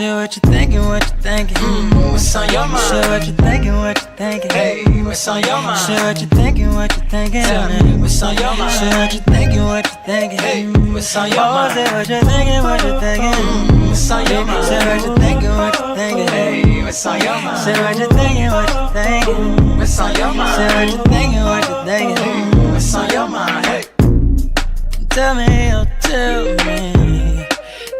Share what you thinking, what you thinking. What's on your mind? Share what you thinking, what you thinking. Hey, what's on your mind? Share what you thinking, what you thinking. Tell me, what's on your mind? Share what you thinking, what you thinking. Hey, what's on your Oh, mind? say what you thinking, what you thinking. What's on your mind? Say what you thinking, what you thinking. Hey, what's on your mind? Say what you thinking, what you thinking. What's on your mind? Say what you thinking, what you thinking. What's on your mind? Hey, Tell me, oh, tell me.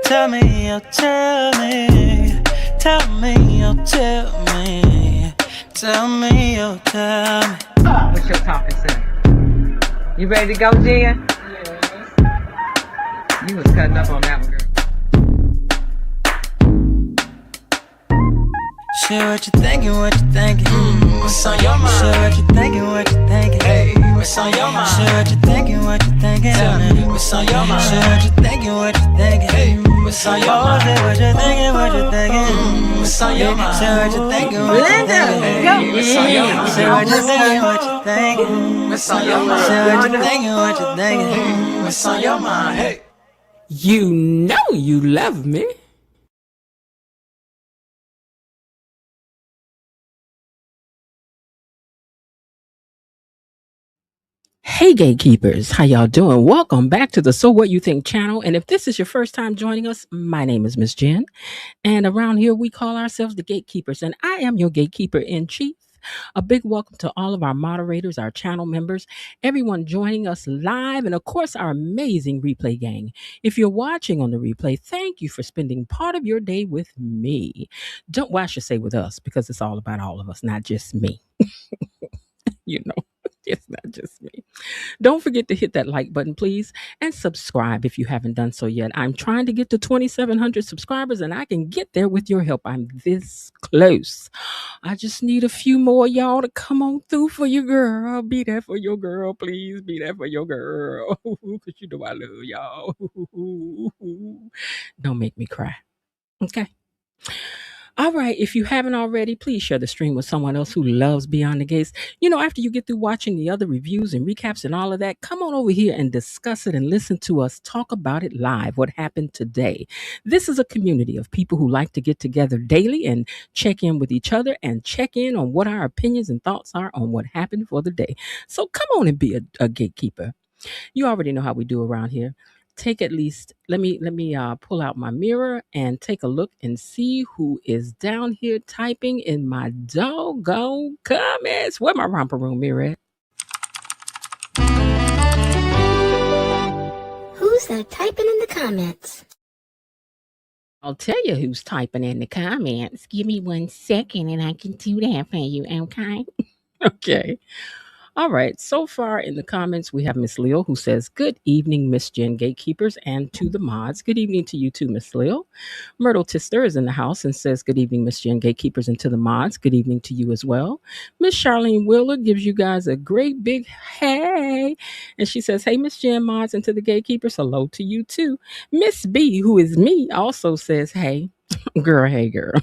Tell me, oh, tell me. Tell me, oh, tell me. Tell me, oh, tell me. What's your topic, sir? You ready to go, Jen? Yes. You was cutting up on that one, girl. Share what you thinking, what you thinking. what's on your mind? Share what you thinking, what you thinking. Hey, what's on your mind? Share what you thinking, what you thinking. Tell me, what's on your mind? Share what you thinking, what you thinking. Hey, what's on your Oh, mind? say what you thinking, what you thinking. What's on your mind? Share what you thinking, what you thinking. Hey, what's on your mind? Share what you thinking, what you thinking. What's on your mind? Share what you thinking, what you thinking. What's on your mind? Hey. You know you love me. Hey gatekeepers, how y'all doing? Welcome back to the So What You Think channel. And if this is your first time joining us, my name is Miss Jen. And around here we call ourselves the Gatekeepers. And I am your gatekeeper in chief. A big welcome to all of our moderators, our channel members, everyone joining us live, and of course our amazing replay gang. If you're watching on the replay, thank you for spending part of your day with me. Well, I should say with us, because it's all about all of us, not just me. You know, it's not just me. Don't forget to hit that like button, please, and subscribe if you haven't done so yet. I'm trying to get to 2,700 subscribers, and I can get there with your help. I'm this close. I just need a few more y'all to come on through for your girl. Be there for your girl, please. Be there for your girl, because you know I love y'all. Don't make me cry. Okay. All right, if you haven't already, please share the stream with someone else who loves Beyond the Gates. You know, after you get through watching the other reviews and recaps and all of that, come on over here and discuss it and listen to us talk about it live, what happened today. This is a community of people who like to get together daily and check in with each other and check in on what our opinions and thoughts are on what happened for the day. So come on and be a gatekeeper. You already know how we do around here. Take at least, let me pull out my mirror and take a look and see who is down here typing in my doggone comments. Where my romper room mirror at? Who's that typing in the comments? I'll tell you who's typing in the comments. Give me 1 second and I can do that for you, okay? Okay. All right. So far in the comments, we have Miss Leo who says, "Good evening, Miss Jen Gatekeepers, and to the mods." Good evening to you too, Miss Leo. Myrtle Tister is in the house and says, "Good evening, Miss Jen Gatekeepers, and to the mods." Good evening to you as well. Miss Charlene Wheeler gives you guys a great big hey. And she says, "Hey, Miss Jen mods, and to the Gatekeepers, hello to you too." Miss B, who is me, also says, "Hey." Girl, hey, girl.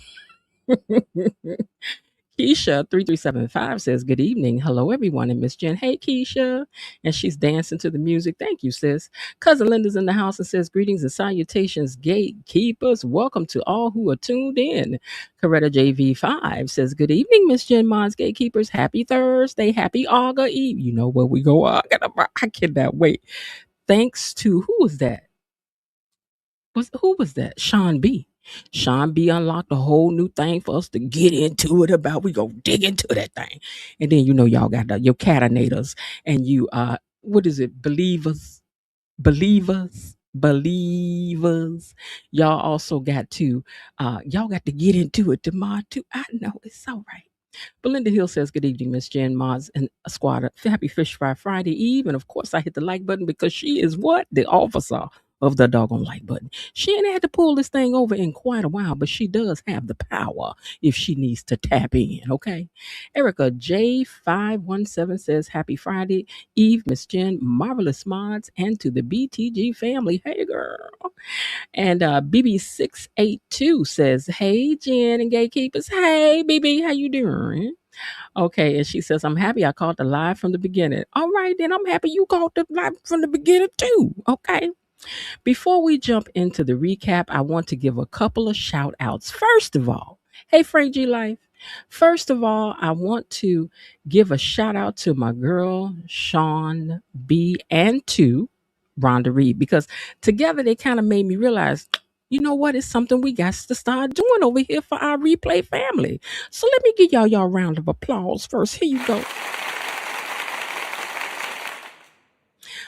Keisha 3375 says, "Good evening. Hello, everyone." And Miss Jen, "Hey, Keisha." And she's dancing to the music. Thank you, sis. Cousin Linda's in the house and says, "Greetings and salutations, gatekeepers. Welcome to all who are tuned in." Coretta JV5 says, "Good evening, Miss Jen Mods, gatekeepers. Happy Thursday. Happy Auga Eve." You know where we go. I cannot wait. Thanks to, who was that? Who was that? Sean B. Sean B unlocked a whole new thing for us to get into it about. We go dig into that thing. And then, you know, y'all got your catenators and you, what is it? Believers. Y'all also got to, y'all got to get into it tomorrow too. I know, it's all right. Belinda Hill says, "Good evening, Miss Jen, Mods, and Squad. Happy Fish Fry Friday Eve." And of course, I hit the like button because she is what? The officer of the doggone like button. She ain't had to pull this thing over in quite a while, but she does have the power if she needs to tap in, okay? Erica J517 says, "Happy Friday Eve, Miss Jen, marvelous mods, and to the BTG family." Hey, girl. And BB682 says, "Hey, Jen and gatekeepers." Hey, BB, how you doing? Okay, and she says, "I'm happy I caught the live from the beginning." All right, then I'm happy you caught the live from the beginning too. Okay. Before we jump into the recap, I want to give a couple of shout outs. First of all, hey, Frank G Life. First of all, I want to give a shout out to my girl, Sean B, and to Rhonda Reed, because together they kind of made me realize, you know what? It's something we got to start doing over here for our replay family. So let me give y'all a round of applause first. Here you go.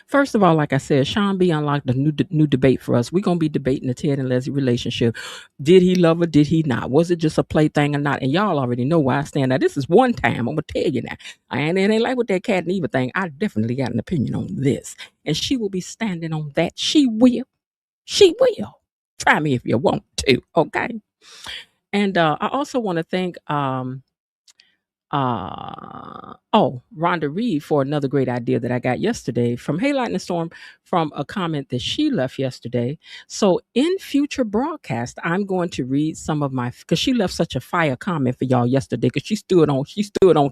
First of all, like I said, Sean B unlocked a new debate for us. We're gonna be debating the Ted and Leslie relationship. Did he love her? Did he not? Was it just a plaything or not? And y'all already know where I stand. Now, this is one time. I'm gonna tell you now. And it ain't like with that Cat and Eva thing. I definitely got an opinion on this, and she will be standing on that. She will. She will. Try me if you want to. Okay. And I also want to thank Rhonda Reed for another great idea that I got yesterday from Hailey and the Storm, from a comment that she left yesterday. So in future broadcast, I'm going to read some of my, because she left such a fire comment for y'all yesterday, because she stood on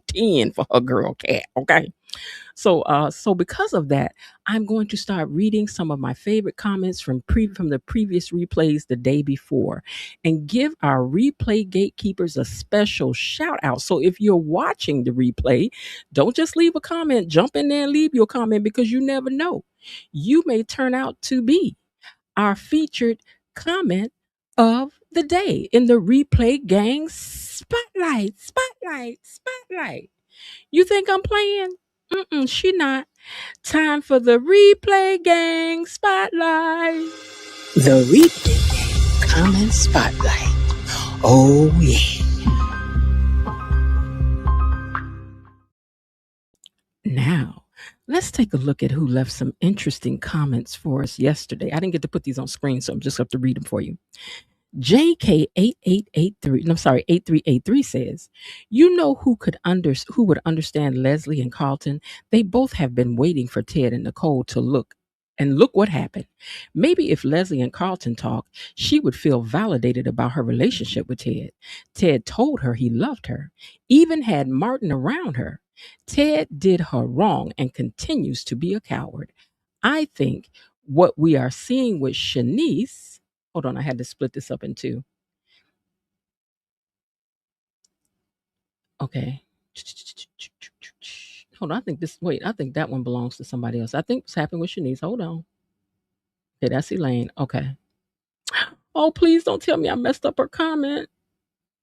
10 for her girl Cat. Okay. So because of that, I'm going to start reading some of my favorite comments from the previous replays the day before, and give our replay gatekeepers a special shout out. So if you're watching the replay, don't just leave a comment. Jump in there and leave your comment, because you never know. You may turn out to be our featured comment of the day in the replay gang spotlight. Spotlight. You think I'm playing? She not. Time for the replay gang spotlight. The replay gang comment spotlight. Oh yeah. Now, let's take a look at who left some interesting comments for us yesterday. I didn't get to put these on screen, so I'm just going to read them for you. JK8883 says, you know who would understand Leslie and Carlton? They both have been waiting for Ted and Nicole to look. And look what happened. Maybe if Leslie and Carlton talked, she would feel validated about her relationship with Ted. Ted told her he loved her, even had Martin around her. Ted did her wrong and continues to be a coward. I think what we are seeing with Shanice, hold on, I had to split this up in two. Okay. Hold on, I think that one belongs to somebody else. I think what's happened with Shanice. Hold on. Okay, that's Elaine. Okay. Oh, please don't tell me I messed up her comment.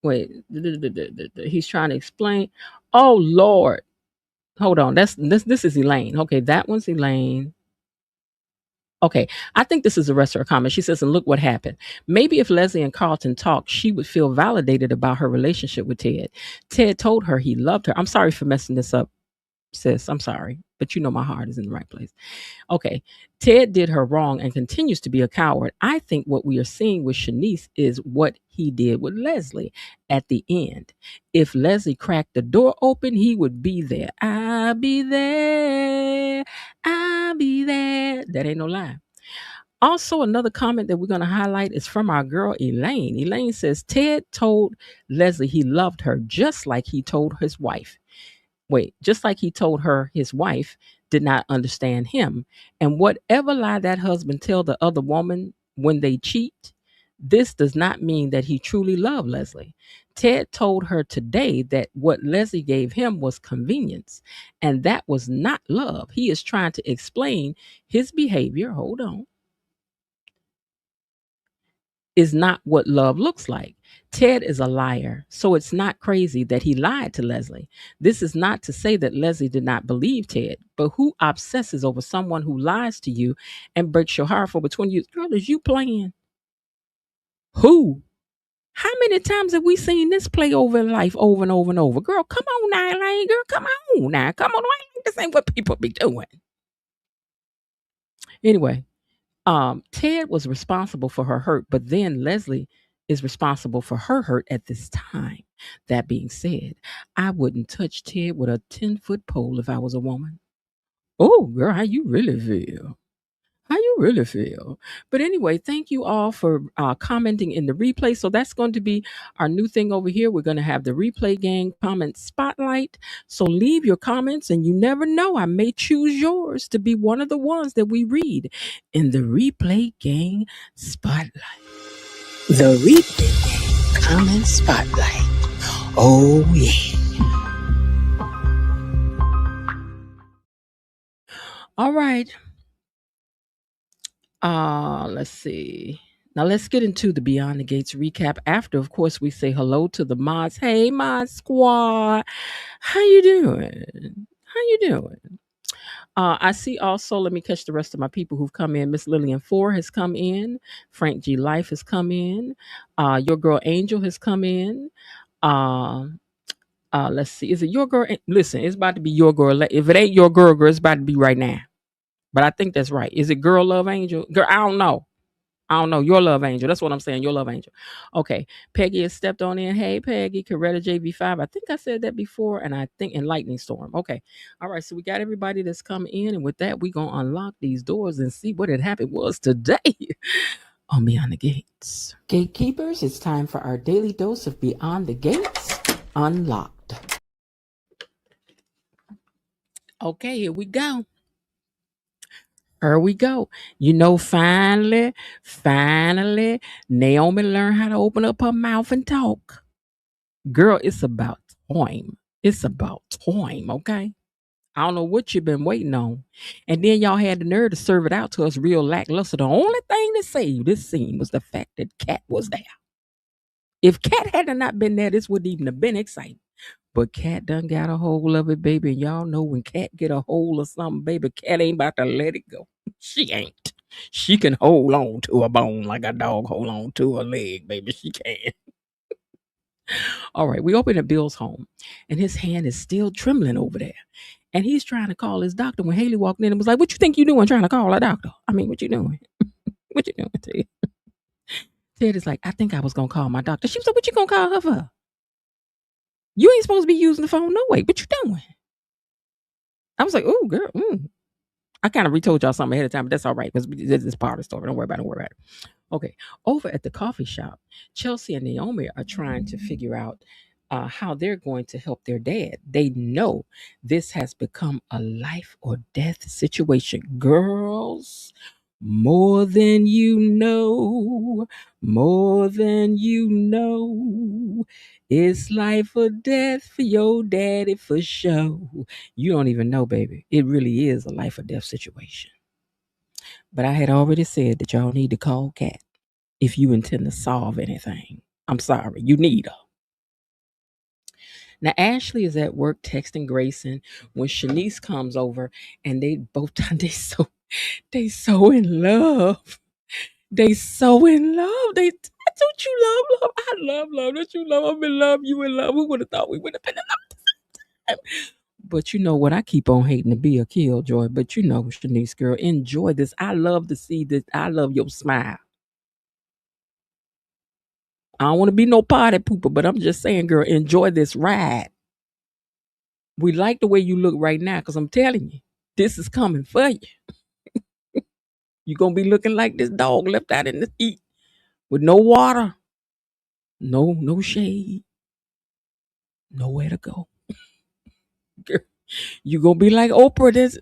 Wait, he's trying to explain. Oh Lord. Hold on. This is Elaine. Okay, that one's Elaine. Okay, I think this is the rest of her comment. She says, and look what happened. Maybe if Leslie and Carlton talked, she would feel validated about her relationship with Ted. Ted told her he loved her. I'm sorry for messing this up, sis. I'm sorry, but you know my heart is in the right place. Okay, Ted did her wrong and continues to be a coward. I think what we are seeing with Shanice is what he did with Leslie at the end. If Leslie cracked the door open, he would be there. I'll be there. I'll be there. That ain't no lie. Also, another comment that we're going to highlight is from our girl Elaine. Elaine says, Ted told Leslie he loved her just like he told his wife. Just like he told her his wife did not understand him. And whatever lie that husband tell the other woman when they cheat, this does not mean that he truly loved Leslie. Ted told her today that what Leslie gave him was convenience, and that was not love. He is trying to explain his behavior. Hold on. Is not what love looks like. Ted is a liar, so it's not crazy that he lied to Leslie. This is not to say that Leslie did not believe Ted, but who obsesses over someone who lies to you and breaks your heart for between you? Girl, is you playing? Who? How many times have we seen this play over in life over and over and over? Girl, come on now, Elaine. Girl, come on now. Come on. This ain't what people be doing. Anyway, Ted was responsible for her hurt, but then Leslie is responsible for her hurt at this time. That being said, I wouldn't touch Ted with a 10-foot pole if I was a woman. Oh, girl, how you really feel? How you you really feel? But anyway, thank you all for commenting in the replay. So that's going to be our new thing over here. We're going to have the replay gang comment spotlight. So leave your comments, and you never know, I may choose yours to be one of the ones that we read in the replay gang spotlight. The replay gang comment spotlight. Oh yeah. All right. Let's see. Now let's get into the Beyond the Gates recap. After, of course, we say hello to the mods. Hey, mod squad, how you doing? How you doing? I see also. Let me catch the rest of my people who've come in. Miss Lillian Four has come in. Frank G Life has come in. Your girl Angel has come in. Let's see. Is it your girl? Listen, it's about to be your girl. If it ain't your girl, it's about to be right now. But I think that's right. Is it Girl Love Angel? Girl, I don't know. Your Love Angel. That's what I'm saying. Your Love Angel. Okay. Peggy has stepped on in. Hey, Peggy. Coretta JV5. I think I said that before. And I think in Lightning Storm. Okay. All right. So we got everybody that's come in. And with that, we're going to unlock these doors and see what had happened was today on Beyond the Gates. Gatekeepers, it's time for our daily dose of Beyond the Gates Unlocked. Okay. Here we go. Here we go. Finally, Naomi learned how to open up her mouth and talk. Girl, it's about time. It's about time, okay? I don't know what you've been waiting on. And then y'all had the nerve to serve it out to us real lackluster. The only thing that saved this scene was the fact that Cat was there. If Cat had not been there, this wouldn't even have been exciting. But Cat done got a hold of it, baby. And y'all know when Cat get a hold of something, baby, Cat ain't about to let it go. She ain't. She can hold on to a bone like a dog hold on to a leg, baby. She can. All right, we open at Bill's home, and his hand is still trembling over there. And he's trying to call his doctor when Hailey walked in and was like, "What you think you doing trying to call a doctor? I mean, what you doing? What you doing, Ted?" Ted is like, "I think I was going to call my doctor." She was like, "What you going to call her for? You ain't supposed to be using the phone no way. What you doing?" I was like, "Oh, girl." I kind of retold y'all something ahead of time, but that's all right because this is part of the story. Don't worry about it. Okay. Over at the coffee shop, Chelsea and Naomi are trying to figure out how they're going to help their dad. They know this has become a life or death situation. Girls, more than you know, more than you know. It's life or death for your daddy for sure. You don't even know, baby. It really is a life or death situation. But I had already said that y'all need to call Cat if you intend to solve anything. I'm sorry, you need her. Now, Ashley is at work texting Grayson when Shanice comes over, and they both they so in love. They so in love. Don't you love? I love. Don't you love? I'm in love. You in love. Who would have thought we would have been in love? But you know what? I keep on hating to be a killjoy. But Shanice girl, enjoy this. I love to see this. I love your smile. I don't want to be no party pooper, but I'm just saying, girl, enjoy this ride. We like the way you look right now because I'm telling you, this is coming for you. You're going to be looking like this dog left out in the heat with no water, no shade, nowhere to go. Girl, you're going to be like Oprah that's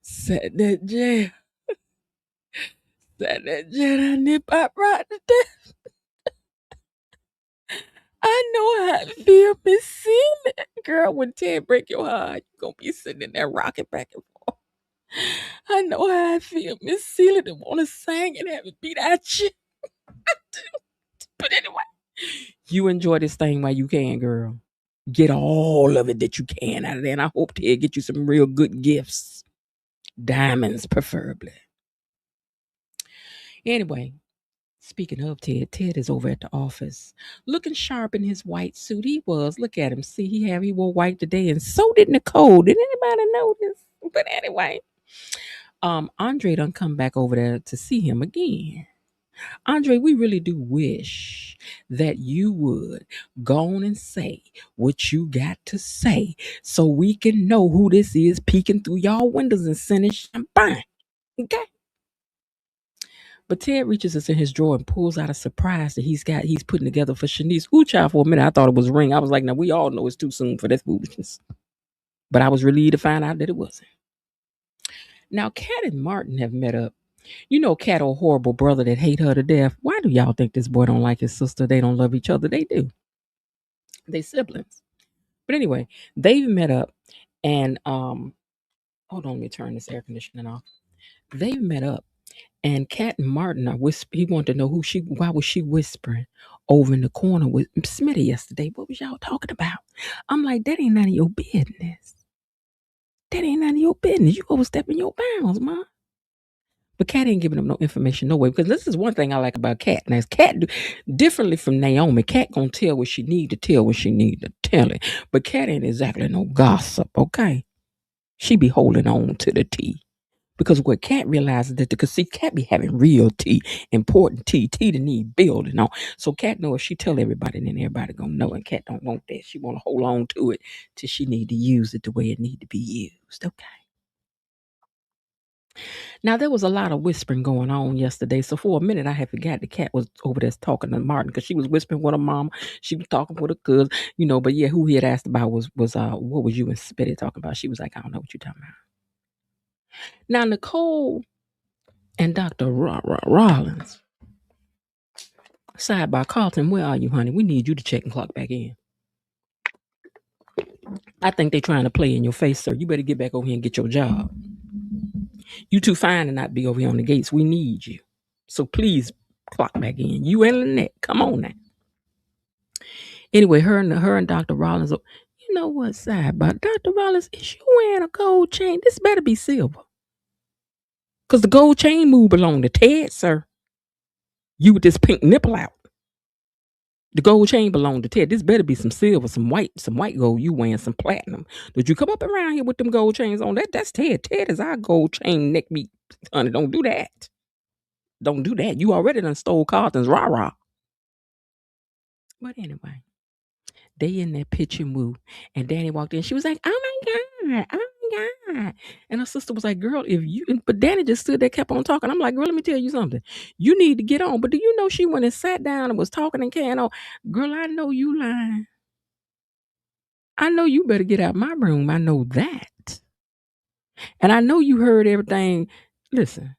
sat that jail. I nip out right to death. I know how it feel, Miss Celia. Girl, when Ted break your heart, you're going to be sitting in there rocking back and forth. I know how I feel, Miss Celia, that want to sing and have it beat at you. But anyway, you enjoy this thing while you can, girl. Get all of it that you can out of there. And I hope Ted get you some real good gifts. Diamonds, preferably. Anyway, speaking of Ted is over at the office. Looking sharp in his white suit. He was. Look at him. See, he wore white today. And so did Nicole. Did anybody notice? But anyway, Andre done come back over there to see him again. Andre, we really do wish that you would go on and say what you got to say so we can know who this is peeking through y'all windows and sending champagne. Okay? But Ted reaches us in his drawer and pulls out a surprise that he's putting together for Shanice. Ooh, child, for a minute, I thought it was a ring. I was like, now we all know it's too soon for that foolishness. But I was relieved to find out that it wasn't. Now, Kat and Martin have met up. You know, Kat, a horrible brother that hate her to death. Why do y'all think this boy don't like his sister? They don't love each other. They do. They siblings. But anyway, they've met up and hold on, let me turn this air conditioning off. They've met up and Kat and Martin are he wanted to know why was she whispering over in the corner with Smitty yesterday? What was y'all talking about? I'm like, that ain't none of your business. That ain't none of your business. You overstepping your bounds, ma. But Kat ain't giving them no information, no way. Because this is one thing I like about Kat. Now, Kat, differently from Naomi, Kat gonna tell what she need to tell when she need to tell it. But Kat ain't exactly no gossip, okay? She be holding on to the tea. Because what Kat realizes that, because see, Kat be having real tea, important tea that need building on. So Kat know if she tell everybody, then everybody gonna know. And Kat don't want that. She want to hold on to it till she need to use it the way it need to be used, okay? Now, there was a lot of whispering going on yesterday. So for a minute, I had forgot the Kat was over there talking to Martin because she was whispering with her mom. She was talking with her cousin, But yeah, who he had asked about was what was you and Spitty talking about? She was like, I don't know what you're talking about. Now, Nicole and Dr. Rollins. Sidebar, Carlton, where are you, honey? We need you to check and clock back in. I think they're trying to play in your face, sir. You better get back over here and get your job. You too fine to not be over here on the gates. We need you. So please clock back in. You and Lynette, come on now. Anyway, her and Dr. Rollins, you know what, sidebar? Dr. Rollins, is you wearing a gold chain? This better be silver. Because the gold chain move belong to Ted, sir. You with this pink nipple out. The gold chain belong to Ted. This better be some silver, some white gold. You wearing some platinum. Did you come up around here with them gold chains on? That's Ted. Ted is our gold chain neck meat. Honey, don't do that. Don't do that. You already done stole Carlton's rah-rah. But anyway, they in that pitch and woo. And Danny walked in. She was like, oh my God. And her sister was like, girl, but Danny just stood there, kept on talking. I'm like, girl, let me tell you something. You need to get on. But do you know she went and sat down and was talking and carrying on? Girl, I know you lying. I know you better get out my room. I know that. And I know you heard everything. Listen.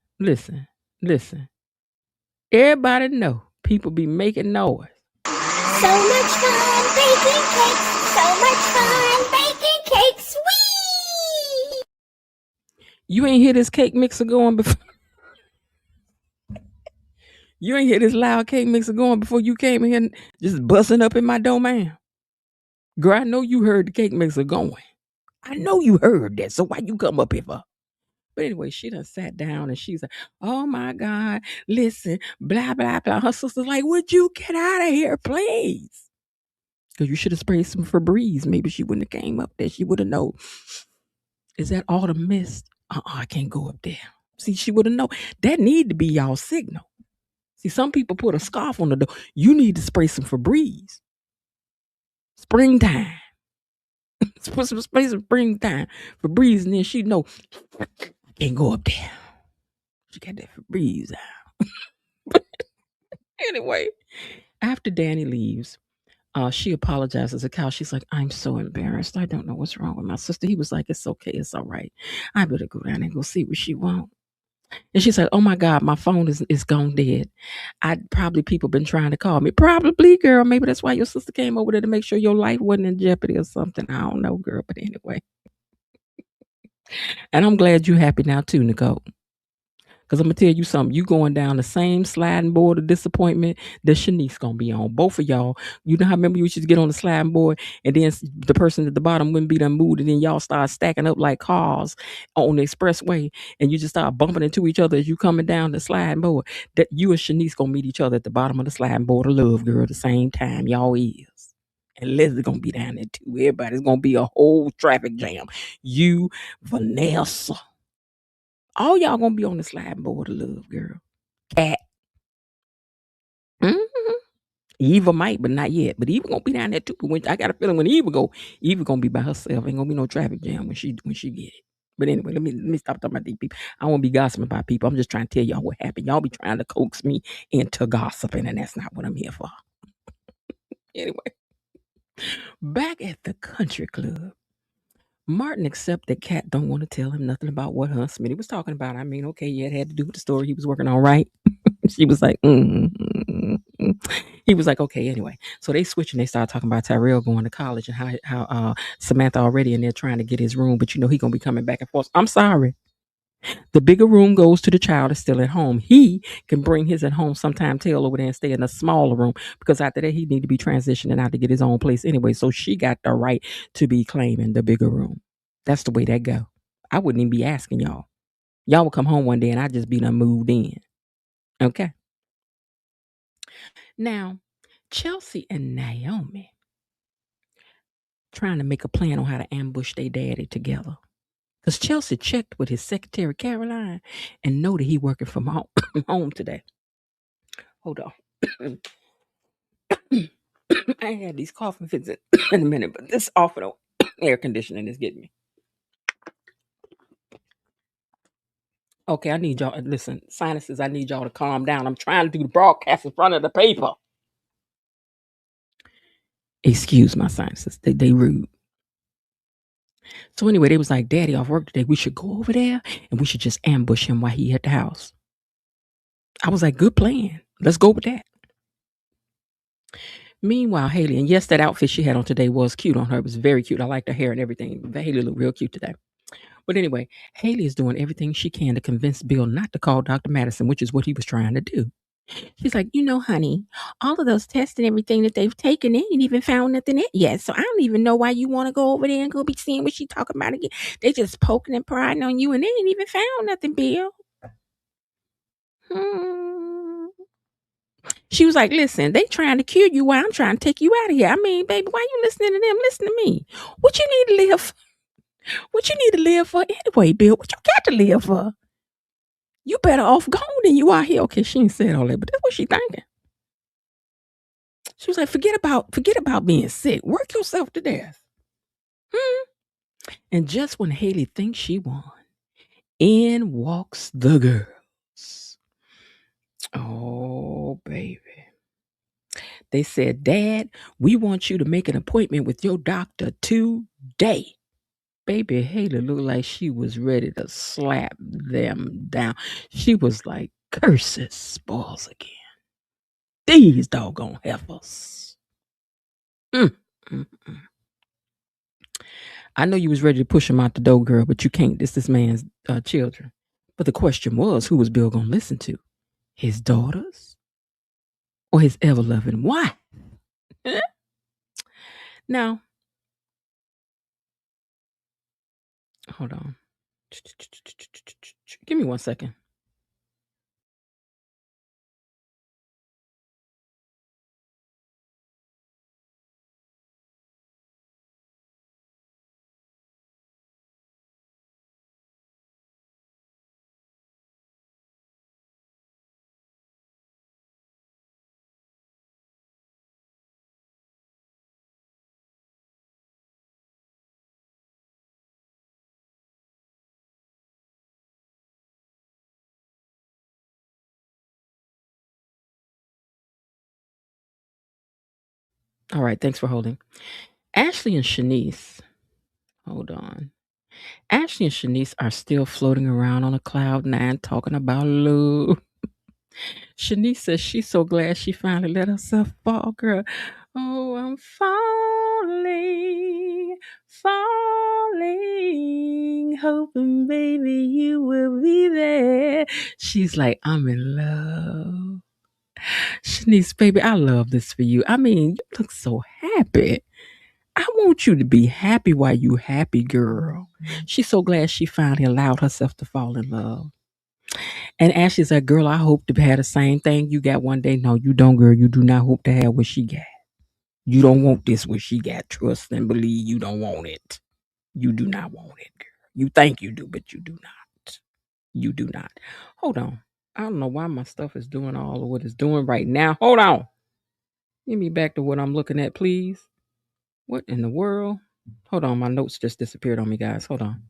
Everybody know people be making noise. So much fun baking cakes. So much fun baking cakes. Whee! You ain't hear this cake mixer going before. You ain't hear this loud cake mixer going before you came in here just busting up in my domain. Girl, I know you heard the cake mixer going. I know you heard that. So why you come up here for? But anyway, she done sat down and she's like, oh my God, listen, blah, blah, blah. Her sister's like, would you get out of here, please? Because you should have sprayed some Febreze. Maybe she wouldn't have came up there. She would have known. Is that autumn mist? I can't go up there. See, she would have known. That need to be y'all signal. See, some people put a scarf on the door. You need to spray some Febreze. Springtime. Spray some springtime Febreze, and then she know I can't go up there. She got that Febreze out. Anyway, after Danny leaves, she apologizes to Kyle. She's like, I'm so embarrassed. I don't know what's wrong with my sister. He was like, it's okay. It's all right. I better go down and go see what she wants. And she's like, oh my God, my phone is gone dead. People been trying to call me. Probably, girl. Maybe that's why your sister came over there to make sure your life wasn't in jeopardy or something. I don't know, girl. But anyway. And I'm glad you're happy now too, Nicole. Because I'm going to tell you something. You going down the same sliding board of disappointment that Shanice going to be on. Both of y'all. You know how remember you used to get on the sliding board and then the person at the bottom wouldn't be done moved and then y'all start stacking up like cars on the expressway and you just start bumping into each other as you coming down the sliding board. That you and Shanice going to meet each other at the bottom of the sliding board of love, girl, at the same time. Y'all is. And Leslie going to be down there too. Everybody's going to be a whole traffic jam. You, Vanessa. All y'all gonna be on the sliding board of love, girl. Cat. Mm-hmm. Eva might, but not yet. But Eva gonna be down there too. I got a feeling when Eva gonna be by herself. Ain't gonna be no traffic jam when she get it. But anyway, let me stop talking about these people. I won't be gossiping about people. I'm just trying to tell y'all what happened. Y'all be trying to coax me into gossiping, and that's not what I'm here for. Anyway, back at the country club, Martin accepted that Kat don't want to tell him nothing about what her and Smitty was talking about. I mean, okay, yeah, it had to do with the story he was working on, right? She was like, He was like, okay, anyway. So they switched and they started talking about Tyrell going to college and how Samantha already in there trying to get his room, but he gonna be coming back and forth. I'm sorry. The bigger room goes to the child that's still at home. He can bring his at home sometime, tail over there and stay in a smaller room because after that he need to be transitioning out to get his own place anyway. So she got the right to be claiming the bigger room. That's the way that go. I wouldn't even be asking y'all. Y'all would come home one day and I'd just be done moved in. Okay. Now, Chelsea and Naomi trying to make a plan on how to ambush their daddy together. Because Chelsea checked with his secretary, Caroline, and know that he working from home today. Hold on. I ain't had these coughing fits in a minute, but this awful air conditioning is getting me. Okay, I need y'all. Listen, sinuses, I need y'all to calm down. I'm trying to do the broadcast in front of the paper. Excuse my sinuses. They rude. So anyway, they was like, Daddy off work today. We should go over there and we should just ambush him while he at the house. I was like, good plan. Let's go with that. Meanwhile, Hailey, and yes, that outfit she had on today was cute on her. It was very cute. I liked her hair and everything. Hailey looked real cute today. But anyway, Hailey is doing everything she can to convince Bill not to call Dr. Madison, which is what he was trying to do. She's like, honey, all of those tests and everything that they've taken, they ain't even found nothing in it yet. So I don't even know why you want to go over there and go be seeing what she talking about again. They just poking and prying on you and they ain't even found nothing, Bill. She was like, listen, they trying to cure you while I'm trying to take you out of here. I mean, baby, why you listening to them? Listen to me. What you need to live? What you need to live for anyway, Bill? What you got to live for? You better off gone than you are here. Okay, she ain't said all that, but that's what she thinking. She was like, forget about being sick. Work yourself to death. And just when Hailey thinks she won, in walks the girls. Oh, baby. They said, Dad, we want you to make an appointment with your doctor today. Baby Hailey looked like she was ready to slap them down. She was like, curses, spoils again. These doggone heifers. I know you was ready to push him out the door, girl, but you can't. This man's children. But the question was, who was Bill going to listen to? His daughters? Or his ever-loving wife? Now, hold on. Give me 1 second. All right, thanks for holding. Ashley and Shanice, hold on. Ashley and Shanice are still floating around on a cloud 9 talking about love. Shanice says she's so glad she finally let herself fall, girl. Oh, I'm falling, hoping, baby, you will be there. She's like, I'm in love. Shanice, baby, I love this for you. I mean, you look so happy. I want you to be happy while you happy, girl. She's so glad she finally allowed herself to fall in love. And Ashley's like, girl, I hope to have the same thing you got one day. No, you don't, girl. You do not hope to have what she got. You don't want this what she got. Trust and believe you don't want it. You do not want it, girl. You think you do, but you do not. You do not. Hold on. I don't know why my stuff is doing all of what it's doing right now. Hold on. Give me back to what I'm looking at, please. What in the world? Hold on. My notes just disappeared on me, guys. Hold on.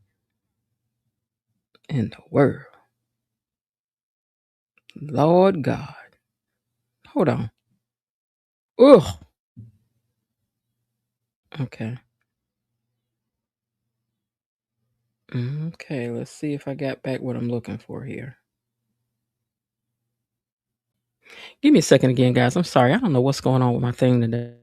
in the world? Lord God. Hold on. Ugh. Okay. Okay, let's see if I got back what I'm looking for here. Give me a second again, guys. I'm sorry. I don't know what's going on with my thing today.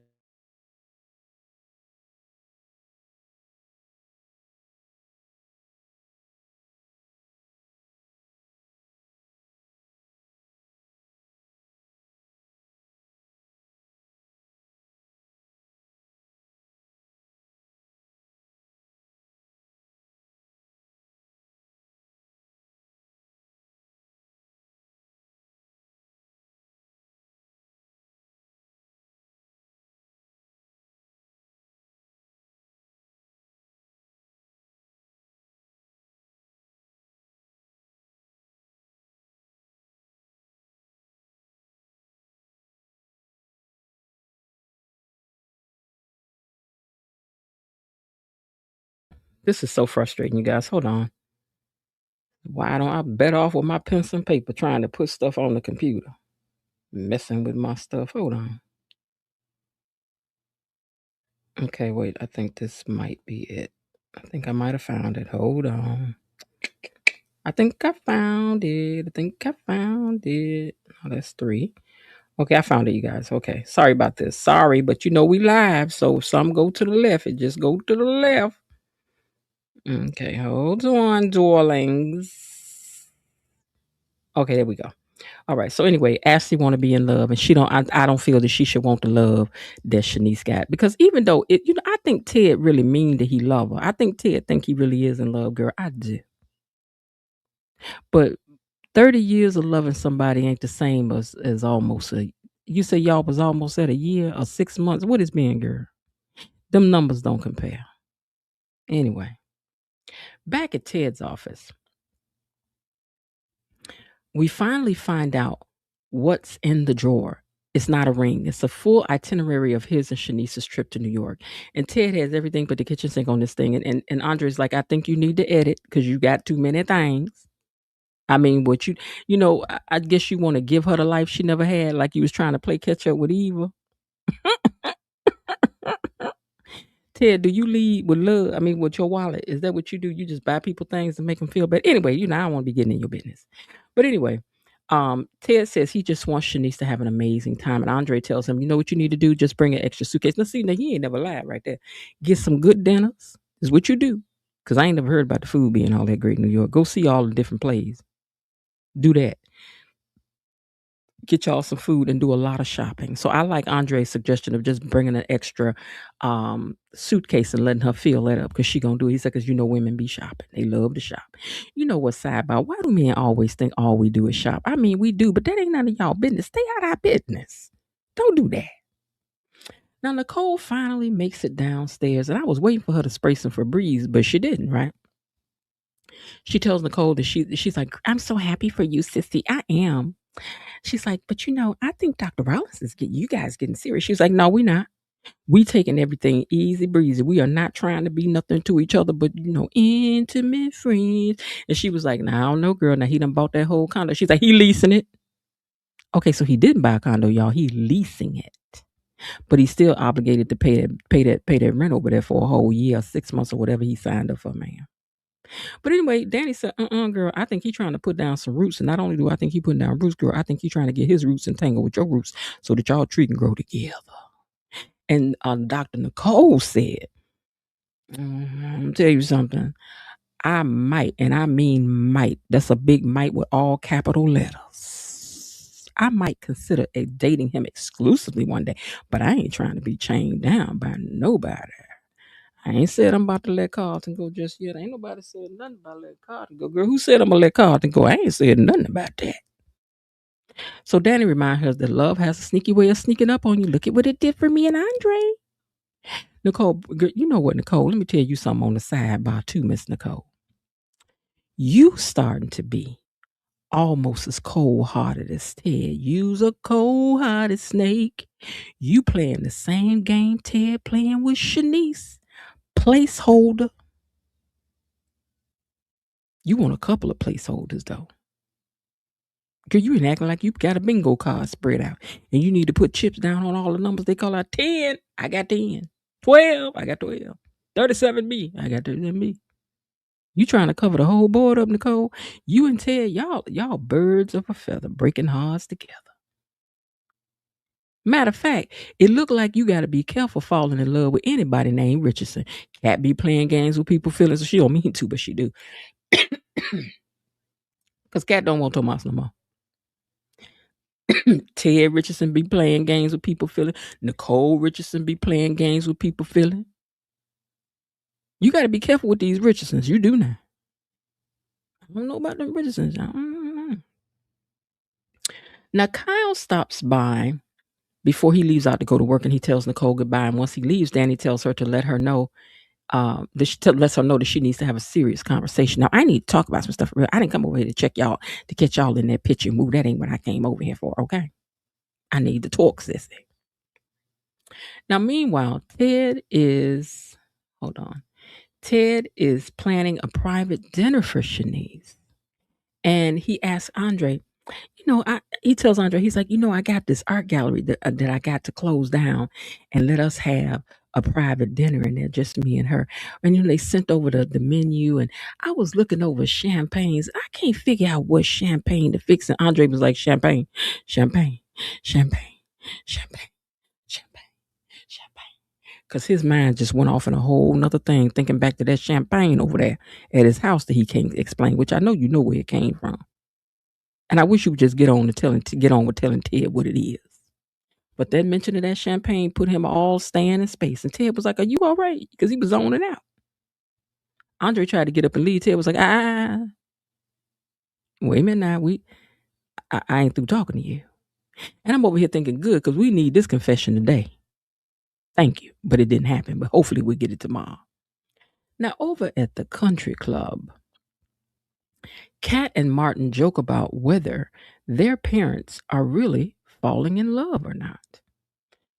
This is so frustrating, you guys. Hold on. Why don't I bet off with my pencil and paper trying to put stuff on the computer? Messing with my stuff. Hold on. Okay, wait. I think this might be it. I think I might have found it. Hold on. I think I found it. Oh, that's 3. Okay, I found it, you guys. Okay. Sorry about this. Sorry, but we live. So if some go to the left, it just go to the left. Okay, hold on, darlings. Okay, there we go. All right. So anyway, Ashley want to be in love, and she don't. I don't feel that she should want the love that Shanice got, because even though I think Ted really mean that he love her. I think Ted think he really is in love, girl. I do. But 30 years of loving somebody ain't the same as almost a. You say y'all was almost at a year or 6 months. What is being, girl? Them numbers don't compare. Anyway, back at Ted's office, we finally find out what's in the drawer. It's not a ring. It's a full itinerary of his and Shanice's trip to New York. And Ted has everything but the kitchen sink on this thing. And Andre's like, I think you need to edit because you got too many things. I mean, what I guess you want to give her the life she never had, like you was trying to play catch up with Eva. Ted, do you lead with love? I mean, with your wallet? Is that what you do? You just buy people things and make them feel better? Anyway, I don't want to be getting in your business. But anyway, Ted says he just wants Shanice to have an amazing time. And Andre tells him, you know what you need to do? Just bring an extra suitcase. Now, he ain't never lied right there. Get some good dinners is what you do. Because I ain't never heard about the food being all that great in New York. Go see all the different plays. Do that. Get y'all some food and do a lot of shopping. So I like Andre's suggestion of just bringing an extra suitcase and letting her fill that up because she gonna do it. He said, because women be shopping. They love to shop. You know what, sidebar? Why do men always think all we do is shop? I mean, we do, but that ain't none of y'all business. Stay out of our business. Don't do that. Now, Nicole finally makes it downstairs, and I was waiting for her to spray some Febreze, but she didn't, right? She tells Nicole that she's like, I'm so happy for you, sissy. I am. She's like, but I think Dr. Rollins is you guys getting serious. She's like, no, we're not. We taking everything easy breezy. We are not trying to be nothing to each other, but intimate friends. And she was like, nah, I don't know, girl. Now he done bought that whole condo. She's like, he leasing it. Okay, so he didn't buy a condo, y'all. He leasing it. But he's still obligated to pay that rent over there for a whole year, 6 months or whatever he signed up for, man. But anyway, Danny said, girl, I think he's trying to put down some roots. And not only do I think he putting down roots, girl, I think he's trying to get his roots entangled with your roots so that y'all tree can grow together. And Dr. Nicole said, I'm tell you something. I might, and I mean might. That's a big might with all capital letters. I might consider dating him exclusively one day, but I ain't trying to be chained down by nobody. I ain't said I'm about to let Carlton go just yet. Ain't nobody said nothing about let Carlton go. Girl, who said I'm going to let Carlton go? I ain't said nothing about that. So Danny reminded her that love has a sneaky way of sneaking up on you. Look at what it did for me and Andre. Nicole, you know what, Nicole? Let me tell you something on the sidebar too, Miss Nicole. You starting to be almost as cold-hearted as Ted. You's a cold-hearted snake. You playing the same game Ted playing with Shanice. Placeholder. You want a couple of placeholders though. Girl, you ain't acting like you got a bingo card spread out and you need to put chips down on all the numbers they call out 10. I got 10. 12. I got 12. 37B. I got 37B. You trying to cover the whole board up, Nicole? You and Ted, y'all birds of a feather breaking hearts together. Matter of fact, it looked like you got to be careful falling in love with anybody named Richardson. Cat be playing games with people's feelings, so she don't mean to, but she do. Because Cat don't want Tomas no more. Ted Richardson be playing games with people feeling. Nicole Richardson be playing games with people feeling. You got to be careful with these Richardsons. You do now. I don't know about them Richardsons. Now, Kyle stops by before he leaves out to go to work, and he tells Nicole goodbye. And once he leaves, Danny tells her to let her know lets her know that she needs to have a serious conversation. Now, I need to talk about some stuff. I didn't come over here to check y'all, to catch y'all in that picture move. That ain't what I came over here for, okay? I need to talk, sissy. Now, meanwhile, Ted is planning a private dinner for Shanice. And he asks Andre, he tells Andre, he's like, I got this art gallery that I got to close down and let us have a private dinner in there, just me and her. And they sent over the menu, and I was looking over champagnes. I can't figure out what champagne to fix. And Andre was like, champagne, champagne, champagne, champagne, champagne, champagne. Because his mind just went off in a whole nother thing, thinking back to that champagne over there at his house that he can't explain, which I know you know where it came from. And I wish you would just get on with telling Ted what it is. But that mention of that champagne put him all staying in space. And Ted was like, "Are you all right?" Because he was zoning out. Andre tried to get up and leave. Ted was like, wait a minute now. I ain't through talking to you. And I'm over here thinking, good, because we need this confession today. Thank you. But it didn't happen. But hopefully we'll get it tomorrow. Now, over at the country club, Kat and Martin joke about whether their parents are really falling in love or not.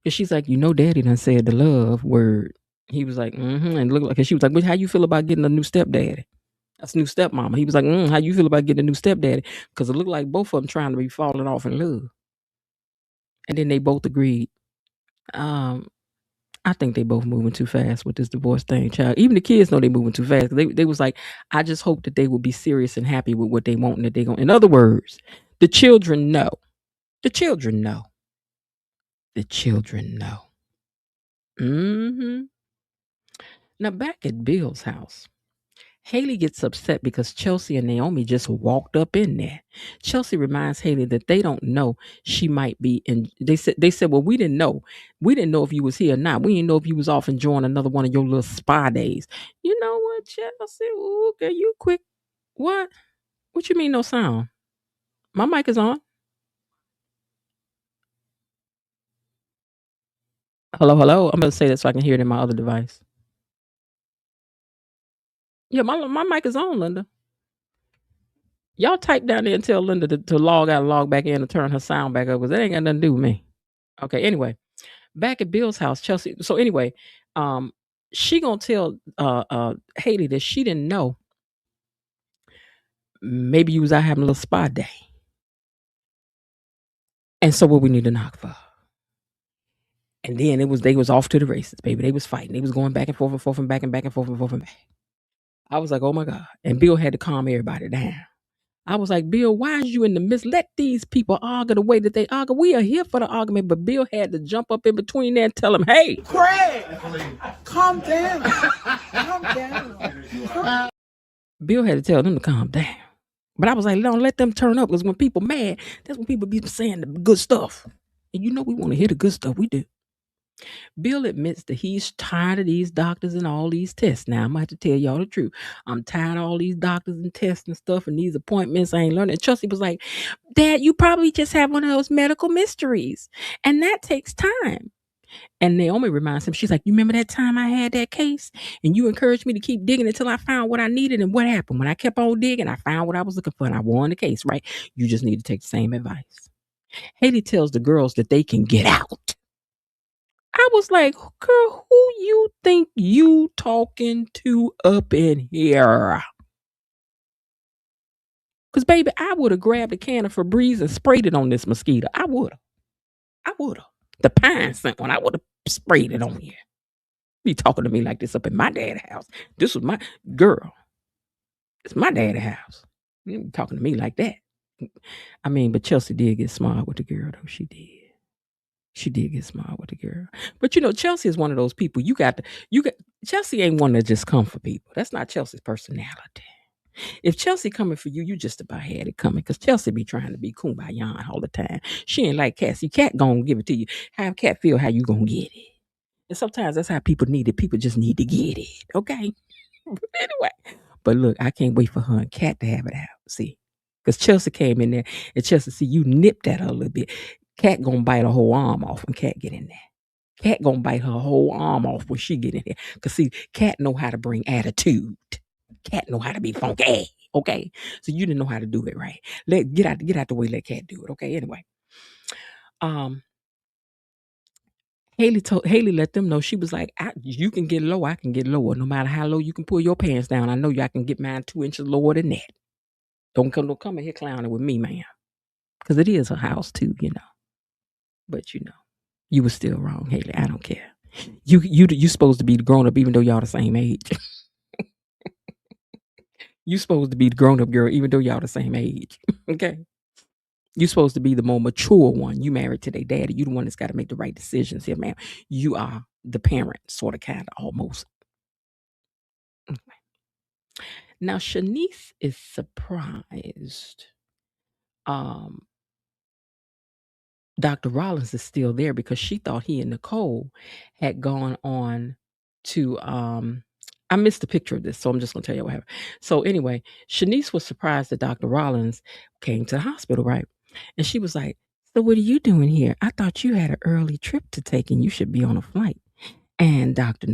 Because she's like, Daddy done said the love word. He was like, and look like, and she was like, "But how you feel about getting a new stepdaddy? That's new stepmama." He was like, "How you feel about getting a new stepdaddy?" Because it looked like both of them trying to be falling off in love. And then they both agreed. I think they both moving too fast with this divorce thing, child. Even the kids know they moving too fast. They was like, I just hope that they will be serious and happy with what they want and that they going. In other words, the children know. The children know. The children know. Now, back at Bill's house, Hailey gets upset because Chelsea and Naomi just walked up in there. Chelsea reminds Hailey that they don't know she might be in. They said, well, we didn't know. We didn't know if you was here or not. We didn't know if you was off enjoying another one of your little spa days. You know what, Chelsea? Ooh, girl, you quick. What? What you mean no sound? My mic is on. Hello. I'm going to say that so I can hear it in my other device. Yeah, my mic is on, Linda. Y'all type down there and tell Linda to log out and log back in and turn her sound back up, because that ain't got nothing to do with me. Okay, anyway, back at Bill's house, Chelsea. So anyway, she gonna tell Hailey that she didn't know. Maybe you was out having a little spa day. And so what we need to knock for. And then they was off to the races, baby. They was fighting. They was going back and forth and forth and back and back and forth and forth and back. I was like, oh my God. And Bill had to calm everybody down. I was like, Bill, why is you in the midst? Let these people argue the way that they argue. We are here for the argument, but Bill had to jump up in between there and tell him, hey, Craig, calm down. Calm down. Bill had to tell them to calm down. But I was like, don't let them turn up, because when people mad, that's when people be saying the good stuff. And we want to hear the good stuff. We do. Bill admits that he's tired of these doctors and all these tests. Now, I'm going to have to tell y'all the truth. I'm tired of all these doctors and tests and stuff and these appointments. I ain't learning. Chelsea was like, Dad, you probably just have one of those medical mysteries. And that takes time. And Naomi reminds him, she's like, you remember that time I had that case? And you encouraged me to keep digging until I found what I needed. And what happened? When I kept on digging, I found what I was looking for and I won the case, right? You just need to take the same advice. Hailey tells the girls that they can get out. I was like, girl, who you think you talking to up in here? Because, baby, I would have grabbed a can of Febreze and sprayed it on this mosquito. I would have. The pine scent one, I would have sprayed it on here. You talking to me like this up in my dad's house. This was my girl. It's my dad's house. You ain't talking to me like that. I mean, but Chelsea did get smart with the girl, though. She did. She did get smart with the girl. But Chelsea is one of those people. Chelsea ain't one that just come for people. That's not Chelsea's personality. If Chelsea coming for you, you just about had it coming, because Chelsea be trying to be kumbaya all the time. She ain't like Cat. See, Cat gonna give it to you. How Cat feel, how you gonna get it. And sometimes that's how people need it. People just need to get it. Okay? Anyway. But look, I can't wait for her and Cat to have it out. See? Because Chelsea came in there, and Chelsea, see, you nipped at her a little bit. Cat gonna bite her whole arm off when Cat get in there. Cat gonna bite her whole arm off when she get in there. Because see, Cat know how to bring attitude. Cat know how to be funky. Okay? So you didn't know how to do it right. Get out the way, let Cat do it. Okay? Anyway. Hailey let them know. She was like, you can get low, I can get lower. No matter how low you can pull your pants down, I know I can get mine 2 inches lower than that. Don't come in here clowning with me, ma'am. Because it is a house too, But you were still wrong, Hailey. I don't care. You supposed to be the grown up even though y'all the same age. You supposed to be the grown up girl even though y'all the same age. Okay? You're supposed to be the more mature one. You married to their daddy. You the one that's got to make the right decisions here, ma'am. You are the parent, sort of, kind of, almost. Okay. Now, Shanice is surprised. Dr. Rollins is still there because she thought he and Nicole had gone on to I missed the picture of this, so I'm just gonna tell you what happened. So anyway, Shanice was surprised that Dr. Rollins came to the hospital, right? And she was like, "So what are you doing here? I thought you had an early trip to take and you should be on a flight." And Dr.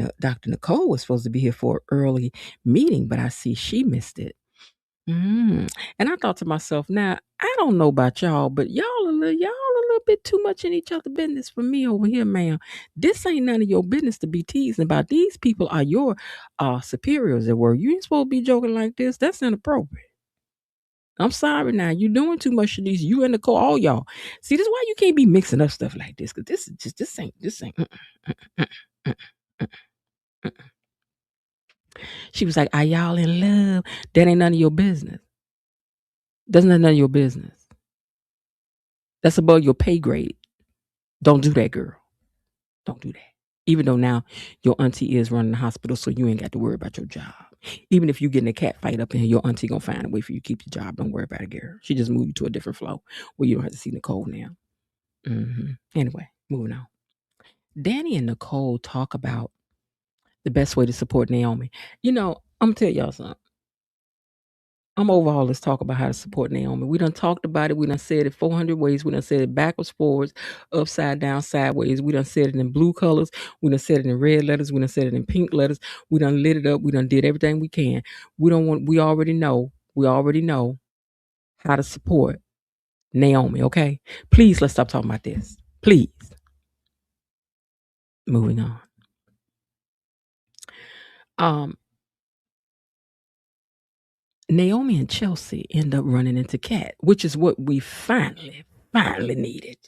Nicole was supposed to be here for an early meeting, but I see she missed it. And I thought to myself, now, I don't know about y'all, but y'all a little bit too much in each other's business for me over here, ma'am. This ain't none of your business to be teasing about. These people are your superiors at work. You ain't supposed to be joking like this. That's inappropriate. I'm sorry now. You doing too much of these. You and Nicole, all y'all. See, this is why you can't be mixing up stuff like this. Cause this ain't. She was like, "Are y'all in love?" That ain't none of your business. That's none of your business. That's above your pay grade. Don't do that, girl. Don't do that. Even though now your auntie is running the hospital, so you ain't got to worry about your job. Even if you get in a cat fight up in here, your auntie gonna find a way for you to keep your job. Don't worry about it, girl. She just moved you to a different floor where you don't have to see Nicole now. Anyway, moving on. Danny and Nicole talk about the best way to support Naomi. I'm gonna tell y'all something. I'm over all this talk about how to support Naomi. We done talked about it. We done said it 400 ways. We done said it backwards, forwards, upside down, sideways. We done said it in blue colors. We done said it in red letters. We done said it in pink letters. We done lit it up. We done did everything we can. We already know how to support Naomi, okay? Please, let's stop talking about this. Please. Moving on. Naomi and Chelsea end up running into Cat, which is what we finally needed.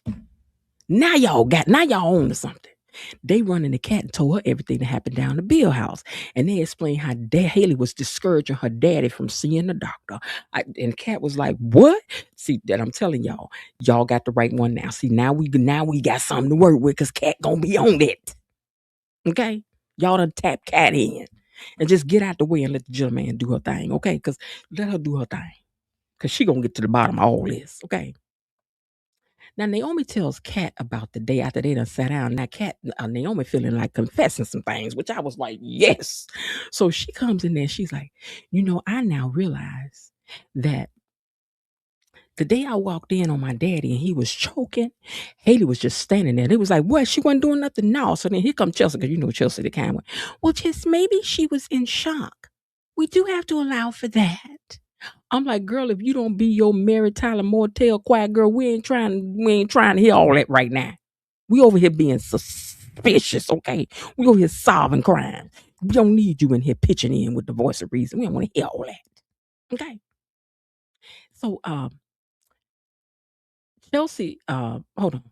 Now y'all on to something. They run into Cat and told her everything that happened down the Bill house. And they explained how Hailey was discouraging her daddy from seeing the doctor. And Cat was like, "What?" See, that I'm telling y'all got the right one now. See, now we got something to work with because Cat gonna be on it. Okay? Y'all done tap Cat in. And just get out the way and let the gentleman do her thing, okay? Because let her do her thing. Because she going to get to the bottom of all this, okay? Now, Naomi tells Kat about the day after they done sat down. Now, Naomi feeling like confessing some things, which I was like, yes. So she comes in there. She's like, I now realize that the day I walked in on my daddy and he was choking, Hailey was just standing there. It was like, what? She wasn't doing nothing? No. So then here comes Chelsea, because Chelsea the kind one. Well, just maybe she was in shock. We do have to allow for that. I'm like, girl, if you don't be your Mary Tyler Motel quiet girl, we ain't trying to hear all that right now. We over here being suspicious, okay? We over here solving crimes. We don't need you in here pitching in with the voice of reason. We don't want to hear all that. Okay? So Chelsea, hold on.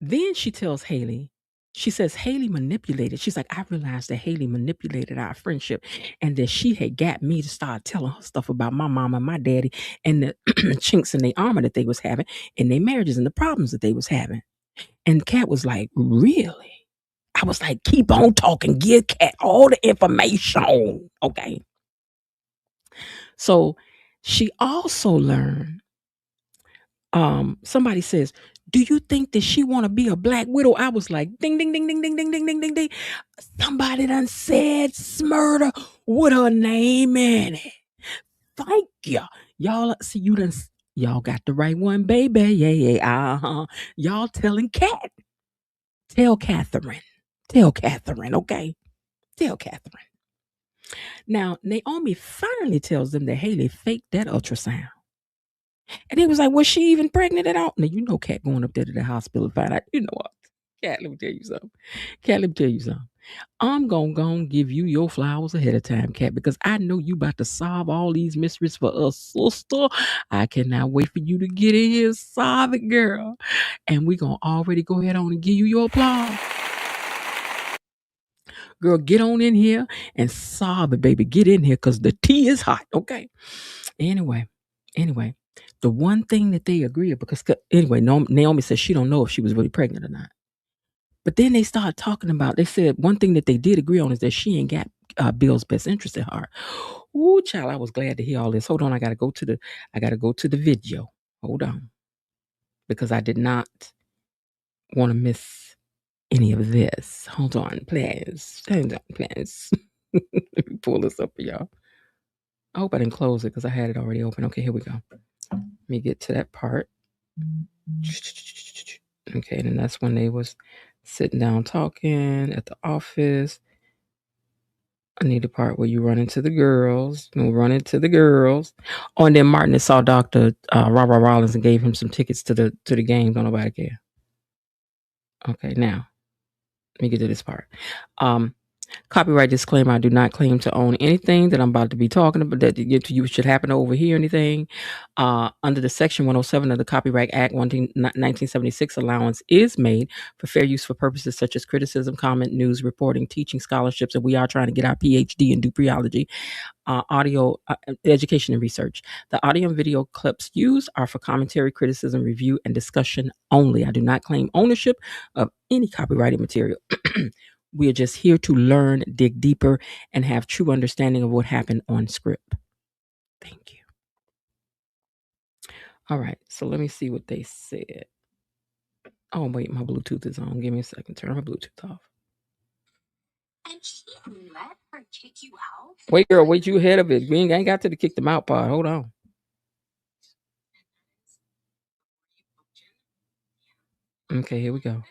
Then she tells Hailey, she says Hailey manipulated. She's like, I realized that Hailey manipulated our friendship and that she had got me to start telling her stuff about my mom and my daddy and the chinks in their armor that they was having and their marriages and the problems that they was having. And Kat was like, really? I was like, keep on talking. Give Kat all the information. Okay. So she also learned, somebody says, do you think that she want to be a black widow? I was like, ding, ding, ding, ding, ding, ding, ding, ding, ding, ding. Somebody done said Smurder with her name in it. Thank you. Y'all, see, y'all got the right one, baby. Yeah. Y'all telling Kat. Tell Catherine. Okay? Tell Catherine. Now, Naomi finally tells them that Hailey faked that ultrasound. And he was like, was she even pregnant at all? Now, you know Kat going up there to the hospital to find out. You know what? Kat, let me tell you something. I'm going to give you your flowers ahead of time, Kat, because I know you about to solve all these mysteries for us, sister. I cannot wait for you to get in here, solve it, girl. And we're going to already go ahead on and give you your applause. Girl, get on in here and solve it, baby. Get in here because the tea is hot, okay? Anyway, the one thing that they agree because Naomi says she don't know if she was really pregnant or not. But then they started talking about, they said one thing that they did agree on is that she ain't got Bill's best interest at heart. Ooh, child, I was glad to hear all this. Hold on, I gotta go to the video. Hold on. Because I did not want to miss any of this. Hold on, please. Hold on, please. Let me pull this up for y'all. I hope I didn't close it because I had it already open. Okay, here we go. Let me get to that part. Okay, and that's when they was sitting down talking at the office. I need the part where you run into the girls. Oh, and then Martin saw Dr. Robert Rollins and gave him some tickets to the game. Don't nobody care. Okay, now let me get to this part. Copyright disclaimer, I do not claim to own anything that I'm about to be talking about that you should happen to overhear anything. Under the Section 107 of the Copyright Act 1976, allowance is made for fair use for purposes such as criticism, comment, news, reporting, teaching, scholarships, and we are trying to get our PhD in dupriology, audio, education, and research. The audio and video clips used are for commentary, criticism, review, and discussion only. I do not claim ownership of any copyrighted material. We are just here to learn, dig deeper, and have true understanding of what happened on script. Thank you. All right, so let me see what they said. Oh, wait, my Bluetooth is on. Give me a second. Turn my Bluetooth off. And she let her kick you out? Wait, girl, wait, you ahead of it. We ain't got to the kick them out part. Hold on. Okay, here we go.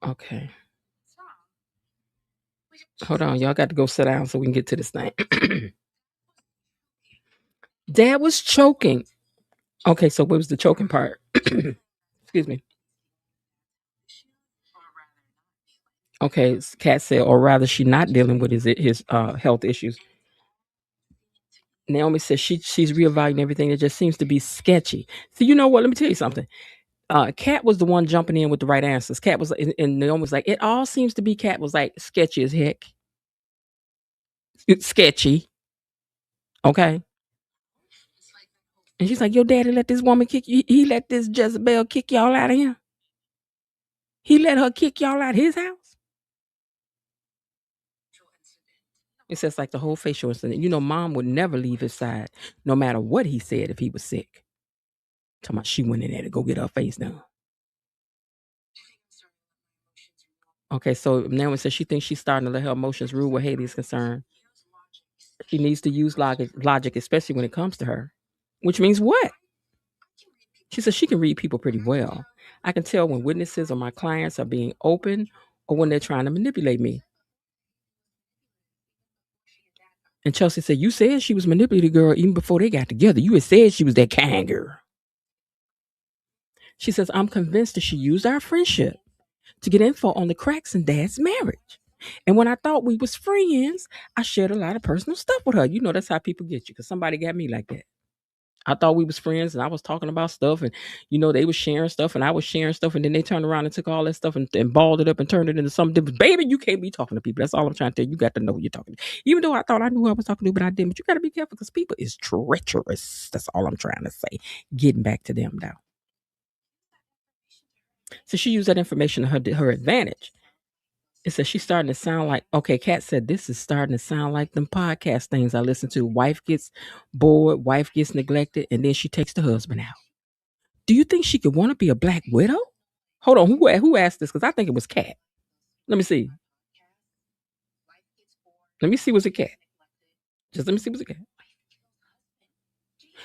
Okay. Hold on, y'all got to go sit down so we can get to this thing. Dad was choking. Okay, so what was the choking part? Excuse me. Okay, Kat said, or rather, she not dealing with his health issues. Naomi says she's reevaluating everything. It just seems to be sketchy. So you know what? Let me tell you something. Kat was the one jumping in with the right answers. Kat was, and Naomi was like, it all seems to be. Kat was like, sketchy as heck. It's sketchy. Okay. And she's like, your daddy let this woman kick you. He let this Jezebel kick y'all out of here. He let her kick y'all out of his house. It says like the whole facial incident. You know, mom would never leave his side, no matter what he said if he was sick. Talking about she went in there to go get her face done. Okay, so Naomi says she thinks she's starting to let her emotions rule where Hailey is concerned. She needs to use logic, especially when it comes to her. Which means what? She says she can read people pretty well. I can tell when witnesses or my clients are being open or when they're trying to manipulate me. And Chelsea said, you said she was manipulated, girl, even before they got together. You had said she was that kind girl. She says, I'm convinced that she used our friendship to get info on the cracks in Dad's marriage. And when I thought we was friends, I shared a lot of personal stuff with her. You know, that's how people get you because somebody got me like that. I thought we was friends and I was talking about stuff and they was sharing stuff and I was sharing stuff and then they turned around and took all that stuff and balled it up and turned it into something different. Baby, you can't be talking to people. That's all I'm trying to tell you. You got to know who you're talking to. Even though I thought I knew who I was talking to, but I didn't. But you got to be careful because people is treacherous. That's all I'm trying to say. Getting back to them now. So she used that information to her advantage. It says she's starting to sound like, okay, Kat said this is starting to sound like them podcast things I listen to. Wife gets bored, wife gets neglected, and then she takes the husband out. Do you think she could want to be a black widow? Hold on, who asked this? Because I think it was Kat. Let me see. Let me see, was it Kat? Just let me see, was it Kat?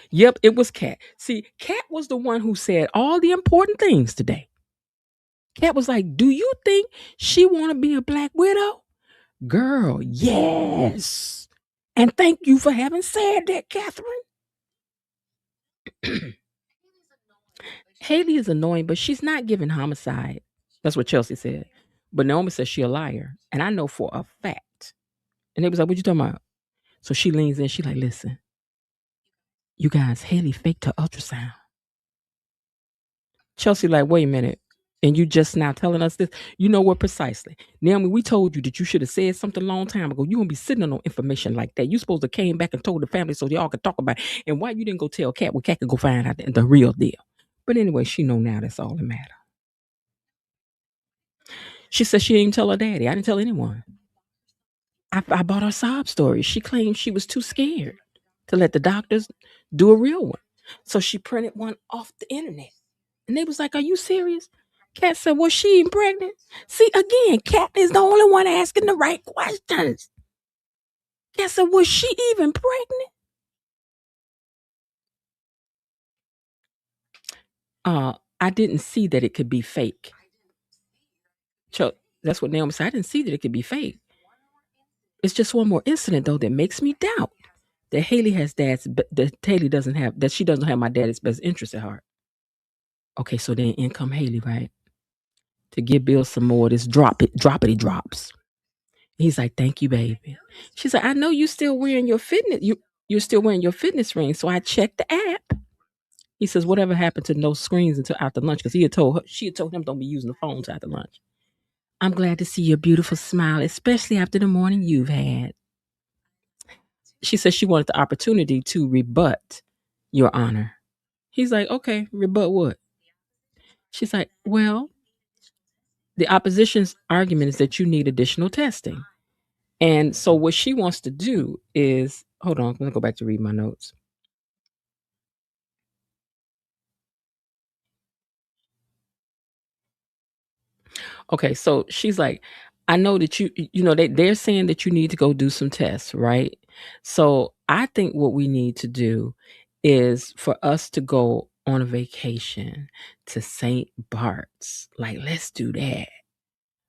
Yep, it was Kat. See, Kat was the one who said all the important things today. Kat was like, do you think she want to be a black widow? Girl, yes. And thank you for having said that, Catherine. Hailey is annoying, but she's not giving homicide. That's what Chelsea said. But Naomi says she a liar. And I know for a fact. And they was like, what you talking about? So she leans in. She like, listen, you guys, Hailey faked her ultrasound. Chelsea like, wait a minute. And you just now telling us this? You know what precisely. Naomi, we told you that you should have said something a long time ago. You won't be sitting on no information like that. You supposed to came back and told the family so y'all could talk about it. And why you didn't go tell Kat? Well, Kat could go find out the real deal. But anyway, she know now that's all that matter. She said she didn't tell her daddy. I didn't tell anyone. I bought her sob story. She claimed she was too scared to let the doctors do a real one. So she printed one off the internet. And they was like, are you serious? Kat said, was she even pregnant? See, again, Kat is the only one asking the right questions. Kat said, was she even pregnant? I didn't see that it could be fake. So that's what Naomi said. I didn't see that it could be fake. It's just one more incident, though, that makes me doubt that Hailey has that she doesn't have my daddy's best interest at heart. Okay, so then in come Hailey, right? To give Bill some more of this droppity drops. He's like, thank you, baby. She's like, I know you still wearing your fitness. You're still wearing your fitness ring. So I checked the app. He says, whatever happened to no screens until after lunch? Because she had told him don't be using the phones after lunch. I'm glad to see your beautiful smile, especially after the morning you've had. She says she wanted the opportunity to rebut Your Honor. He's like, okay, rebut what? She's like, well, the opposition's argument is that you need additional testing. And so what she wants to do is, hold on, I'm going to go back to read my notes. Okay, so she's like, I know that they're saying that you need to go do some tests, right? So I think what we need to do is for us to go on a vacation to St. Bart's. Like, let's do that.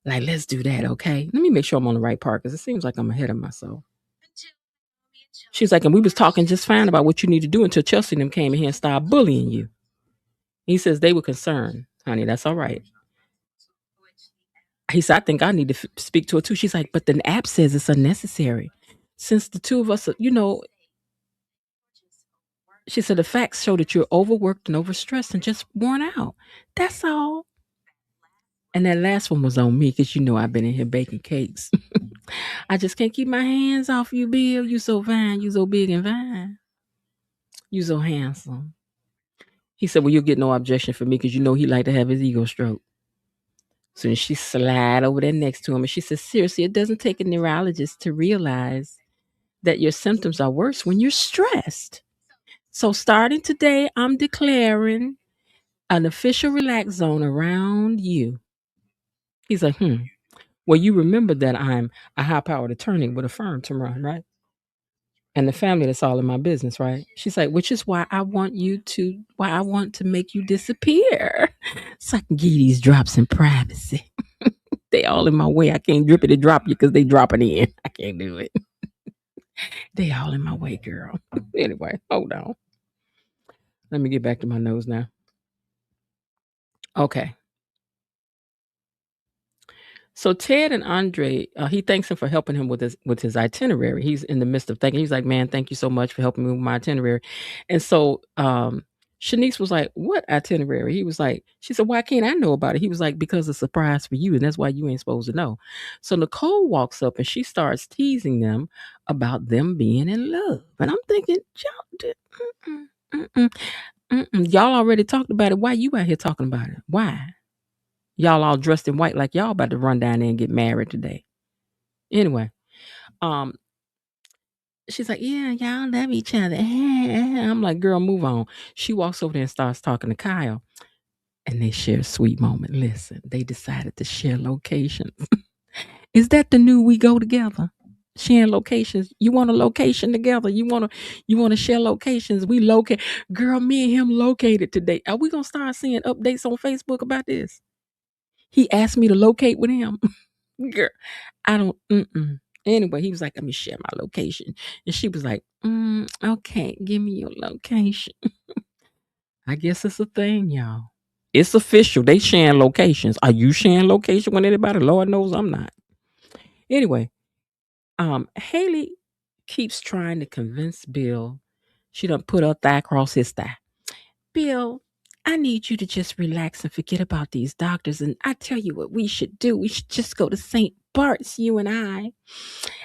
Okay? Let me make sure I'm on the right part because it seems like I'm ahead of myself. She's like, and we was talking just fine about what you need to do until Chelsea and them came in here and started bullying you. He says they were concerned. Honey, that's all right. He said, I think I need to speak to her too. She's like, but the app says it's unnecessary. Since the two of us, she said, the facts show that you're overworked and overstressed and just worn out. That's all. And that last one was on me because I've been in here baking cakes. I just can't keep my hands off you, Bill. You so fine. You so big and fine. You so handsome. He said, well, you'll get no objection from me because he like to have his ego stroked. So she slid over there next to him and she said, seriously, it doesn't take a neurologist to realize that your symptoms are worse when you're stressed. So starting today, I'm declaring an official relax zone around you. He's like, well, you remember that I'm a high-powered attorney with a firm to run, right? And the family, that's all in my business, right? She's like, which is why I want to make you disappear so I can give you these drops in privacy. They all in my way. I can't drip it and drop you because they dropping in. I can't do it. They all in my way, girl. Anyway, hold on. Let me get back to my nose now. Okay. So Ted and Andre, he thanks him for helping him with his itinerary. He's in the midst of thinking. He's like, "Man, thank you so much for helping me with my itinerary." And so Shanice was like, "What itinerary?" He was like, "She said, why can't I know about it?" He was like, "Because it's a surprise for you, and that's why you ain't supposed to know." So Nicole walks up and she starts teasing them about them being in love, and I'm thinking, mm-mm, mm-mm, mm-mm. Y'all already talked about it. Why you out here talking about it? Why? Y'all all dressed in white like y'all about to run down there and get married today. Anyway, um, she's like, "Yeah, y'all love each other." I'm like, "Girl, move on." She walks over there and starts talking to Kyle, and they share a sweet moment. Listen, they decided to share locations. Is that the new we go together? Sharing locations. You want a location together? You wanna share locations? We locate. Girl, me and him located today. Are we gonna start seeing updates on Facebook about this? He asked me to locate with him. Girl, I don't. Anyway, he was like, "Let me share my location," and she was like, "Okay, give me your location." I guess it's a thing, y'all. It's official. They sharing locations. Are you sharing location with anybody? Lord knows I'm not. Anyway, Hailey keeps trying to convince Bill. She done put her thigh across his thigh. Bill, I need you to just relax and forget about these doctors. And I tell you what we should do. We should just go to St. Bart's, you and I.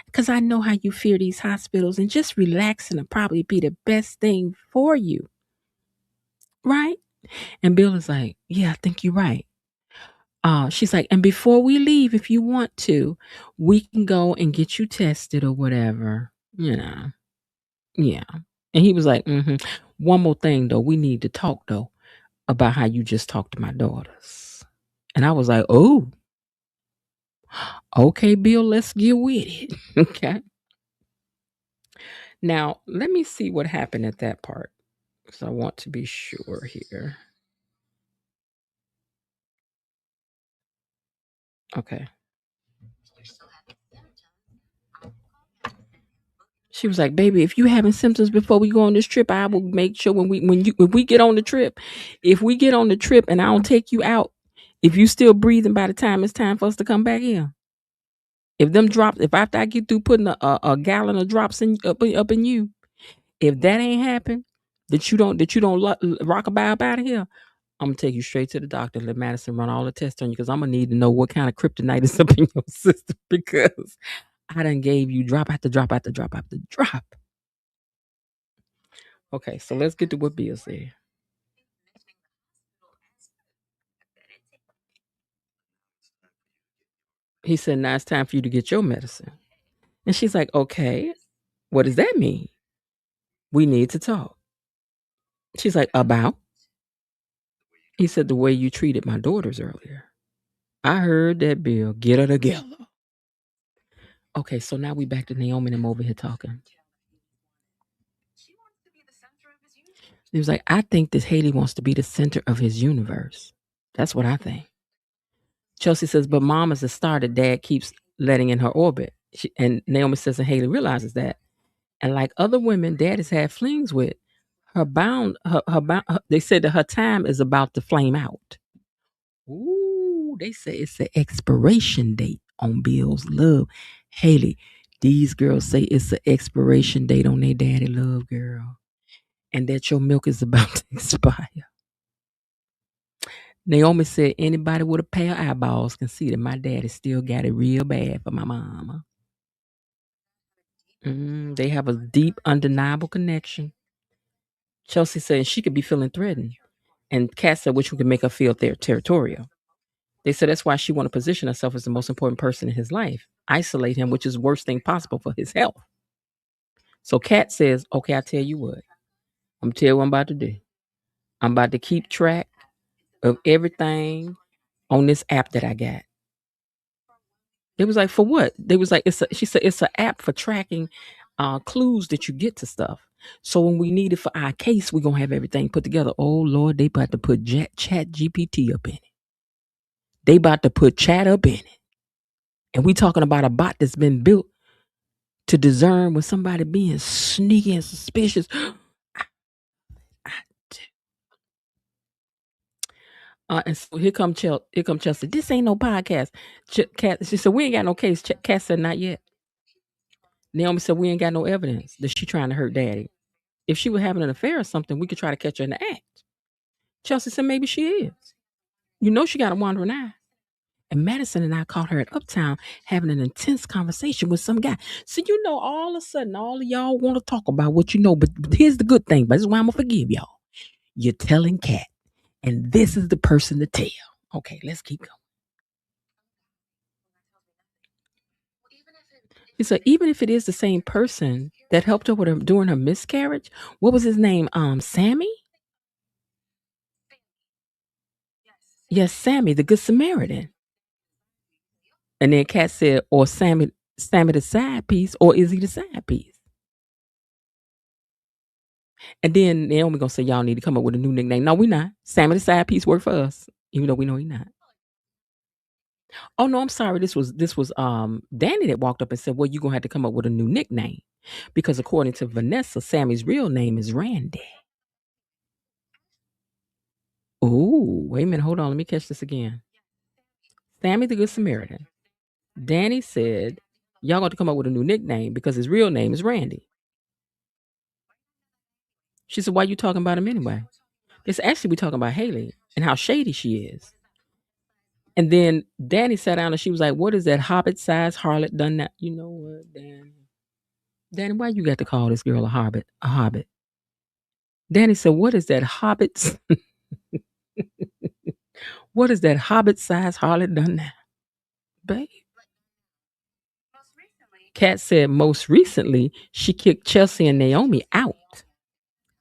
Because I know how you fear these hospitals, and just relaxing will probably be the best thing for you. Right? And Bill is like, "Yeah, I think you're right." She's like, "And before we leave, if you want to, we can go and get you tested or whatever. You know, yeah." And he was like, "One more thing though, we need to talk though about how you just talked to my daughters." And I was like, "Oh, okay, Bill, let's get with it." Okay. Now, let me see what happened at that part. So I want to be sure here. Okay. She was like, "Baby, if you having symptoms before we go on this trip, I will make sure when we get on the trip, if we get on the trip and I don't take you out, if you still breathing by the time it's time for us to come back in, if them drops, if after I get through putting a gallon of drops up in you, if that ain't happen, that you don't rock about out of here, I'm gonna take you straight to the doctor. Let Madison run all the tests on you because I'm gonna need to know what kind of kryptonite is up in your system because I done gave you drop after drop after drop after drop." Okay, so let's get to what Bill said. He said, "Now it's time for you to get your medicine." And she's like, "Okay, what does that mean? We need to talk." She's like, "About?" He said, "The way you treated my daughters earlier." I heard that, Bill. Get her together. Okay, so now we back to Naomi and I'm over here talking. He was like, "I think this Hailey wants to be the center of his universe. That's what I think." Chelsea says, "But mom is the star that dad keeps letting in her orbit." And Naomi says, and Hailey realizes that. And like other women dad has had flings with, they said that her time is about to flame out. Ooh, they say it's an expiration date on Bill's love. Hailey, these girls say it's an expiration date on their daddy love, girl. And that your milk is about to expire. Naomi said anybody with a pair of eyeballs can see that my daddy still got it real bad for my mama. They have a deep, undeniable connection. Chelsea said she could be feeling threatened. And Kat said which could make her feel territorial. They said that's why she want to position herself as the most important person in his life. Isolate him, which is the worst thing possible for his health. So Kat says, "Okay, I tell you what. I'm gonna tell you what I'm about to do. I'm about to keep track of everything on this app that I got." It was like, "For what?" They was like, she said it's an app for tracking clues that you get to stuff. So when we need it for our case, we're gonna have everything put together. Oh Lord, they about to put chat GPT up in it. They about to put chat up in it. And we talking about a bot that's been built to discern when somebody being sneaky and suspicious. And so here come Chelsea. This ain't no podcast. Kat, she said we ain't got no case. Kat said not yet. Naomi said we ain't got no evidence that she trying to hurt Daddy. If she was having an affair or something, we could try to catch her in the act. Chelsea said maybe she is. You know she got a wandering eye. And Madison and I caught her at Uptown having an intense conversation with some guy. So you know, all of a sudden, all of y'all want to talk about what you know. But here's the good thing. But this is why I'm gonna forgive y'all. You're telling Kat, and this is the person to tell. Okay, let's keep going. He said, even if it is the same person that helped her with her during her miscarriage, what was his name? Sammy? Yes, Sammy, the Good Samaritan. And then Kat said, or Sammy the side piece, or is he the side piece? And then Naomi gonna say, y'all need to come up with a new nickname. No, we not. Sammy the side piece worked for us, even though we know he not. Oh no, I'm sorry. This was Danny that walked up and said, well, you're gonna have to come up with a new nickname. Because according to Vanessa, Sammy's real name is Randy. Oh, wait a minute. Hold on. Let me catch this again. Sammy the Good Samaritan. Danny said, y'all got to come up with a new nickname because his real name is Randy. She said, why you talking about him anyway? It's actually we talking about Hailey and how shady she is. And then Danny sat down and she was like, what is that hobbit-sized harlot done that? You know what, Danny? Danny, why you got to call this girl a hobbit? A hobbit. Danny said, what is that hobbit? What is that hobbit-sized harlot done now? Babe. Kat said most recently she kicked Chelsea and Naomi out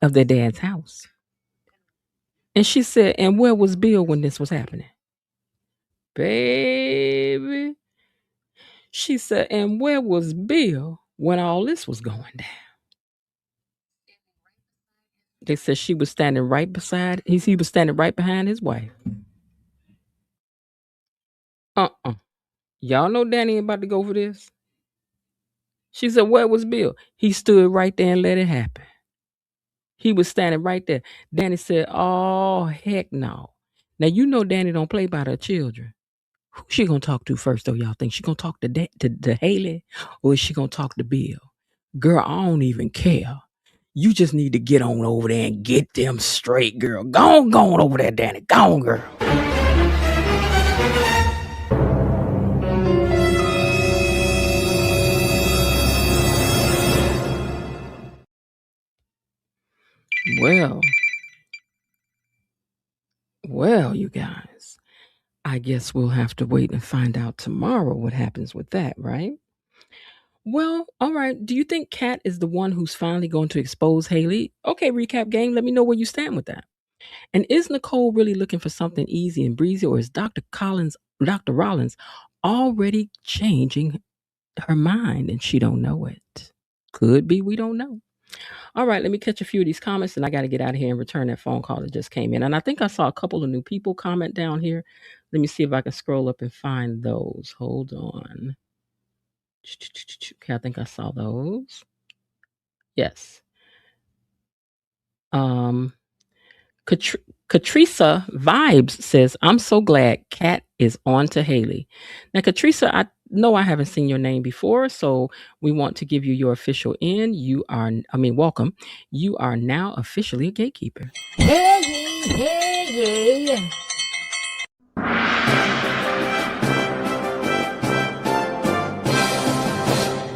of their dad's house. And she said, and where was Bill when this was happening? Baby. She said, and where was Bill when all this was going down? They said she was standing right beside, he was standing right behind his wife. Y'all know Danny ain't about to go for this. She said, where was Bill? He stood right there and let it happen. He was standing right there. Danny said, oh, heck no. Now, you know Danny don't play by her children. Who she gonna talk to first, though, y'all think? She gonna talk to Hailey, or is she gonna talk to Bill? Girl, I don't even care. You just need to get on over there and get them straight, girl. Go on over there, Danny. Go on, girl. Well, you guys, I guess we'll have to wait and find out tomorrow what happens with that, right? Well, all right. Do you think Kat is the one who's finally going to expose Hailey? Okay, recap game. Let me know where you stand with that. And is Nicole really looking for something easy and breezy, or is Dr. Rollins already changing her mind and she don't know it? Could be, we don't know. All right, let me catch a few of these comments and I got to get out of here and return that phone call that just came in. And I think I saw a couple of new people comment down here. Let me see if I can scroll up and find those. Hold on. Okay, I think I saw those. Yes. Katrisa Vibes says, I'm so glad Kat is on to Hailey. Now, Katrisa, I know I haven't seen your name before, so we want to give you your official in. Welcome. You are now officially a gatekeeper. Hey.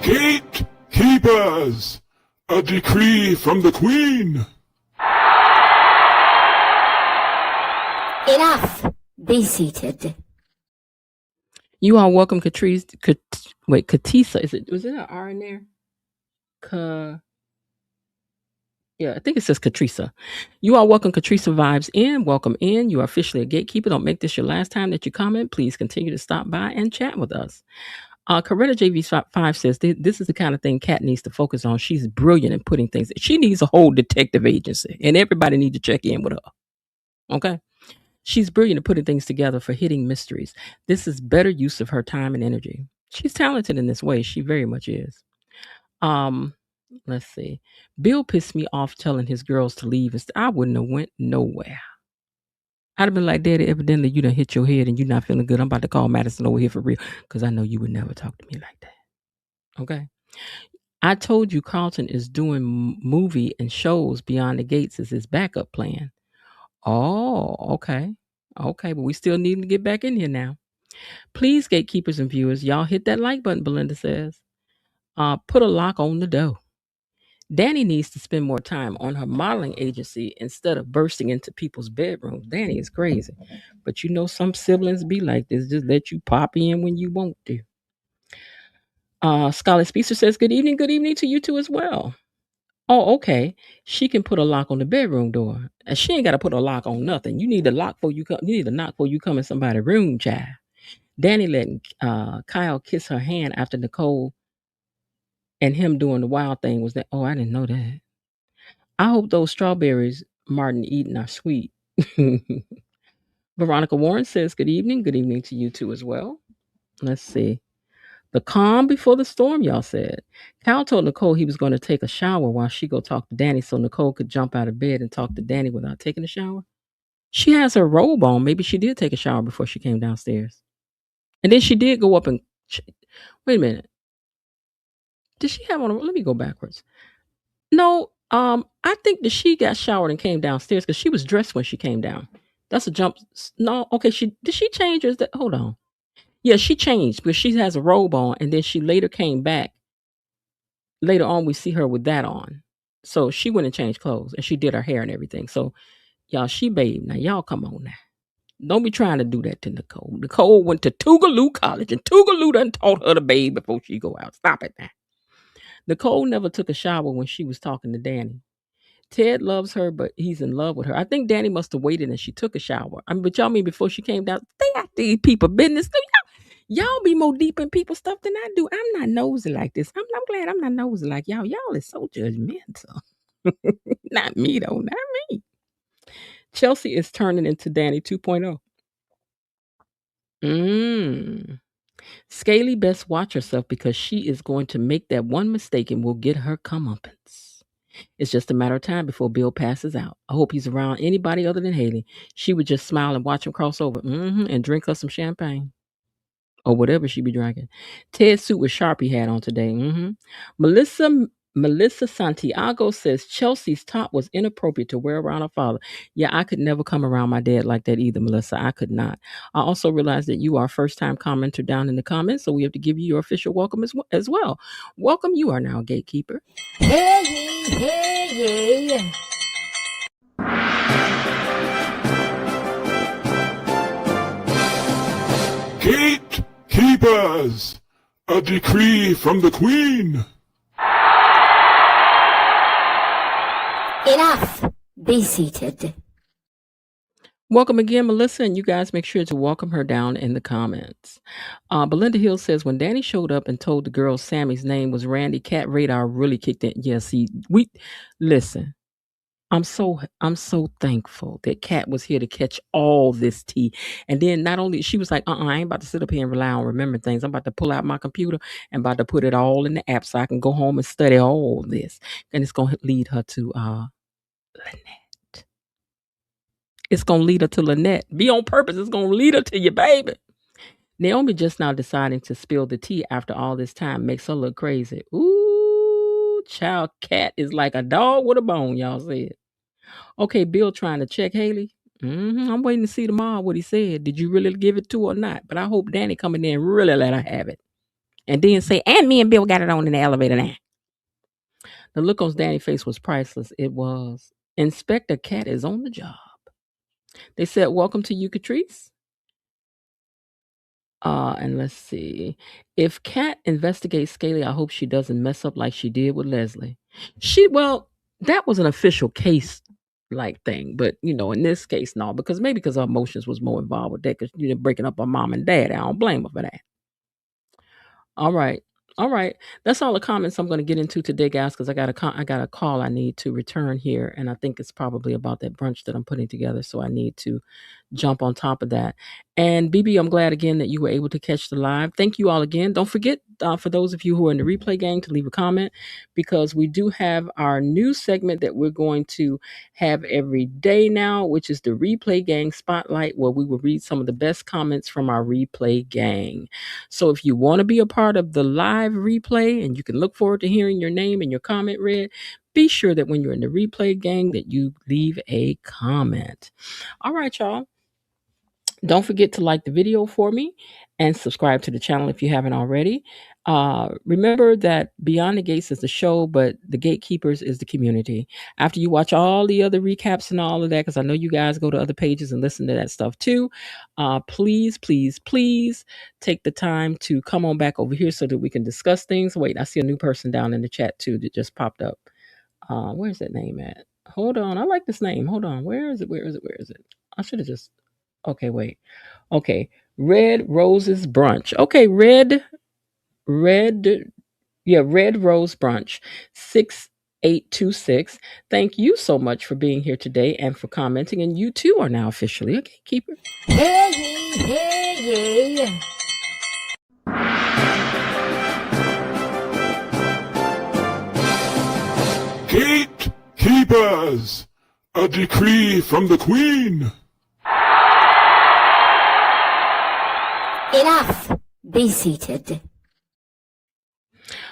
Gatekeepers! A decree from the Queen! Enough. Be seated. You are welcome, Katisa. Was it an R in there? Yeah, I think it says Katrisa. You are welcome, Katrisa Vibes in. Welcome in. You are officially a gatekeeper. Don't make this your last time that you comment. Please continue to stop by and chat with us. Coretta JV5 says, this is the kind of thing Kat needs to focus on. She's brilliant in putting things. She needs a whole detective agency, and everybody needs to check in with her. Okay? She's brilliant at putting things together for hitting mysteries. This is better use of her time and energy. She's talented in this way. She very much is. Let's see. Bill pissed me off telling his girls to leave. I wouldn't have went nowhere. I'd have been like, Daddy, evidently you done hit your head and you're not feeling good. I'm about to call Madison over here for real because I know you would never talk to me like that. Okay. I told you Carlton is doing movie and shows beyond the gates as his backup plan. Oh, okay. Okay, but we still need to get back in here now. Please, gatekeepers and viewers, y'all hit that like button, Belinda says. Put a lock on the door. Danny needs to spend more time on her modeling agency instead of bursting into people's bedrooms. Danny is crazy. But you know some siblings be like this, just let you pop in when you want to. Scarlett Speaker says, good evening to you too as well. Oh, okay. She can put a lock on the bedroom door. And she ain't got to put a lock on nothing. You need a lock for you come. You need a knock for you come in somebody's room, child. Danny let Kyle kiss her hand after Nicole and him doing the wild thing was that. Oh, I didn't know that. I hope those strawberries Martin eating are sweet. Veronica Warren says, good evening. Good evening to you too as well. Let's see. The calm before the storm, y'all said. Cal told Nicole he was going to take a shower while she go talk to Danny so Nicole could jump out of bed and talk to Danny without taking a shower. She has her robe on. Maybe she did take a shower before she came downstairs. And then she did go up and... Wait a minute. Did she have on... Let me go backwards. No, I think that she got showered and came downstairs because she was dressed when she came down. That's a jump. No, okay. Did she change or is that... Hold on. Yeah, she changed because she has a robe on and then she later came back. Later on, we see her with that on. So she went and changed clothes and she did her hair and everything. So y'all, she bathed. Now y'all come on now. Don't be trying to do that to Nicole. Nicole went to Tougaloo College and Tougaloo done taught her to bathe before she go out. Stop it now. Nicole never took a shower when she was talking to Danny. Ted loves her, but he's in love with her. I think Danny must have waited and she took a shower. I mean, but y'all mean before she came down, they got these people business. Y'all be more deep in people's stuff than I do. I'm not nosy like this. I'm glad I'm not nosy like y'all. Y'all is so judgmental. Not me though, not me. Chelsea is turning into Danny 2.0. Scaly best watch herself because she is going to make that one mistake and will get her comeuppance. It's just a matter of time before Bill passes out. I hope he's around anybody other than Hailey. She would just smile and watch him cross over and drink her some champagne. Or whatever she be drinking. Ted's suit with Sharpie hat on today. Melissa Santiago says Chelsea's top was inappropriate to wear around her father. Yeah, I could never come around my dad like that either, Melissa. I could not. I also realized that you are a first-time commenter down in the comments, so we have to give you your official welcome as well. Welcome, you are now a gatekeeper. Hey. Gatekeepers! A decree from the Queen! Enough. Be seated. Welcome again, Melissa, and you guys make sure to welcome her down in the comments. Belinda Hill says, when Danny showed up and told the girls Sammy's name was Randy, cat radar really kicked in. Yeah, see, listen. I'm so thankful that Kat was here to catch all this tea. And then not only she was like, I ain't about to sit up here and rely on remembering things. I'm about to pull out my computer and about to put it all in the app so I can go home and study all this. And it's gonna lead her to Lynette. It's gonna lead her to Lynette. Be on purpose, it's gonna lead her to your baby. Naomi just now deciding to spill the tea after all this time makes her look crazy. Ooh, child, Kat is like a dog with a bone, y'all said. Okay, Bill trying to check Hailey. I'm waiting to see tomorrow what he said. Did you really give it to her or not? But I hope Danny come in there and really let her have it. And then say, and me and Bill got it on in the elevator now. The look on Danny's face was priceless. It was. Inspector Cat is on the job. They said, welcome to you, Catrice. And let's see. If Kat investigates Scaly, I hope she doesn't mess up like she did with Leslie. That was an official case like thing, but in this case, no, because her emotions was more involved with that because breaking up her mom and dad. I don't blame her for that. All right. That's all the comments I'm going to get into today, guys, because I got a call I need to return here, and I think it's probably about that brunch that I'm putting together, so I need to jump on top of that. And BB, I'm glad again that you were able to catch the live. Thank you all again. Don't forget, for those of you who are in the replay gang, to leave a comment, because we do have our new segment that we're going to have every day now, which is the replay gang spotlight, where we will read some of the best comments from our replay gang. So if you want to be a part of the live replay and you can look forward to hearing your name and your comment read, be sure that when you're in the replay gang that you leave a comment. All right, y'all. Don't forget to like the video for me and subscribe to the channel if you haven't already. Remember that Beyond the Gates is the show, but the Gatekeepers is the community. After you watch all the other recaps and all of that, because I know you guys go to other pages and listen to that stuff too, please, please, please take the time to come on back over here so that we can discuss things. Wait, I see a new person down in the chat too that just popped up. Where's that name at? Hold on. I like this name. Hold on. Where is it? Where is it? Where is it? I should have just... Okay, wait. Okay. Red Roses Brunch. Okay, Red Rose Brunch 6826. Thank you so much for being here today and for commenting. And you too are now officially a gatekeeper. Hey, hey, hey. Gatekeepers! A decree from the Queen! Enough. Be seated.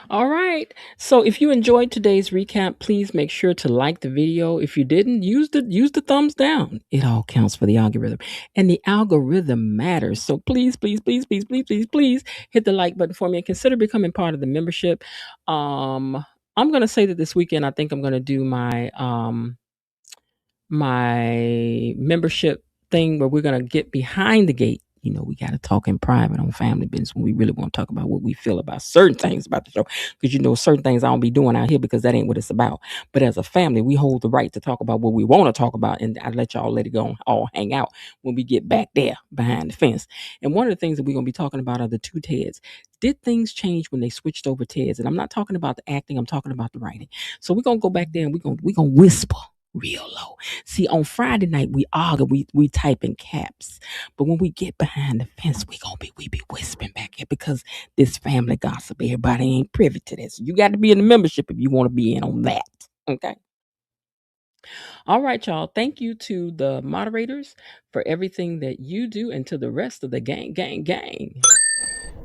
All right. So if you enjoyed today's recap, please make sure to like the video. If you didn't, use the thumbs down. It all counts for the algorithm. And the algorithm matters. So please, please, please, please, please, please, please hit the like button for me and consider becoming part of the membership. I'm gonna say that this weekend I think I'm gonna do my my membership thing where we're gonna get behind the gate. You know, we got to talk in private on family business when we really want to talk about what we feel about certain things about the show. Because, you know, certain things I don't be doing out here because that ain't what it's about. But as a family, we hold the right to talk about what we want to talk about. And I let y'all let it go and all hang out when we get back there behind the fence. And one of the things that we're going to be talking about are the two Teds. Did things change when they switched over Teds? And I'm not talking about the acting. I'm talking about the writing. So we're going to go back there and we're going to whisper real low. See, on Friday night, we argue, we type in caps. But when we get behind the fence, we be whispering back here because this family gossip, everybody ain't privy to this. You got to be in the membership if you want to be in on that. Okay. All right, y'all. Thank you to the moderators for everything that you do and to the rest of the gang.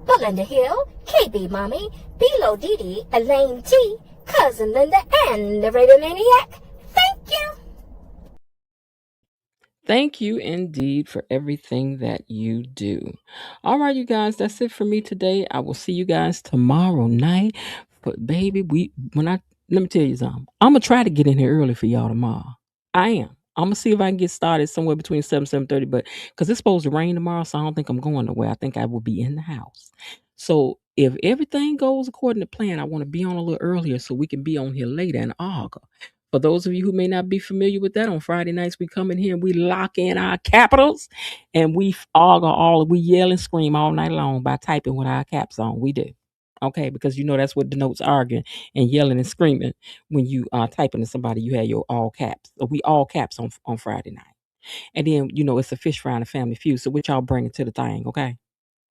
Belinda Hill, KB Mommy, Bilo Didi, Elaine T, Cousin Linda, and the Radio Maniac. Thank you. Thank you indeed for everything that you do. All right, you guys, that's it for me today. I will see you guys tomorrow night. But baby, let me tell you something. I'm gonna try to get in here early for y'all tomorrow. I am. I'm gonna see if I can get started somewhere between 7:30, but because it's supposed to rain tomorrow, so I don't think I'm going nowhere. I think I will be in the house. So if everything goes according to plan, I want to be on a little earlier so we can be on here later in August. For those of you who may not be familiar with that, on Friday nights we come in here and we lock in our capitals and we yell and scream all night long by typing with our caps on. We do. Okay, because you know that's what denotes arguing and yelling and screaming when you are typing to somebody. You have your all caps. So we all caps on Friday night, and then you know it's a fish fry and a family feud. So what y'all bringing to the thing? Okay,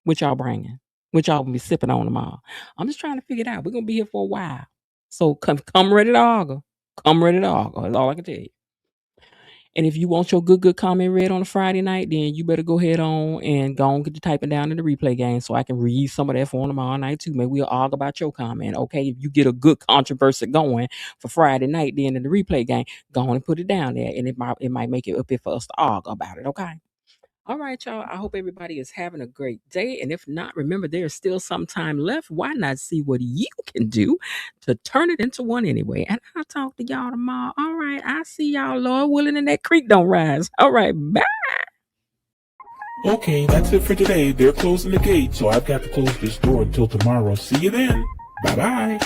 what y'all bringing? What y'all gonna be sipping on tomorrow? I'm just trying to figure it out. We're gonna be here for a while, so come ready to argue. Come ready to argue. That's all I can tell you. And if you want your good comment read on a Friday night, then you better go ahead on and go and get the typing down in the replay game so I can read some of that for tomorrow night too. Maybe we'll argue about your comment. Okay, if you get a good controversy going for Friday night, then in the replay game, go on and put it down there, and it might make it up here for us to argue about it. Okay. All right, y'all. I hope everybody is having a great day. And if not, remember there's still some time left. Why not see what you can do to turn it into one anyway? And I'll talk to y'all tomorrow. All right. I'll see y'all, Lord willing, and that creek don't rise. All right. Bye. Okay, that's it for today. They're closing the gate, so I've got to close this door until tomorrow. See you then. Bye-bye.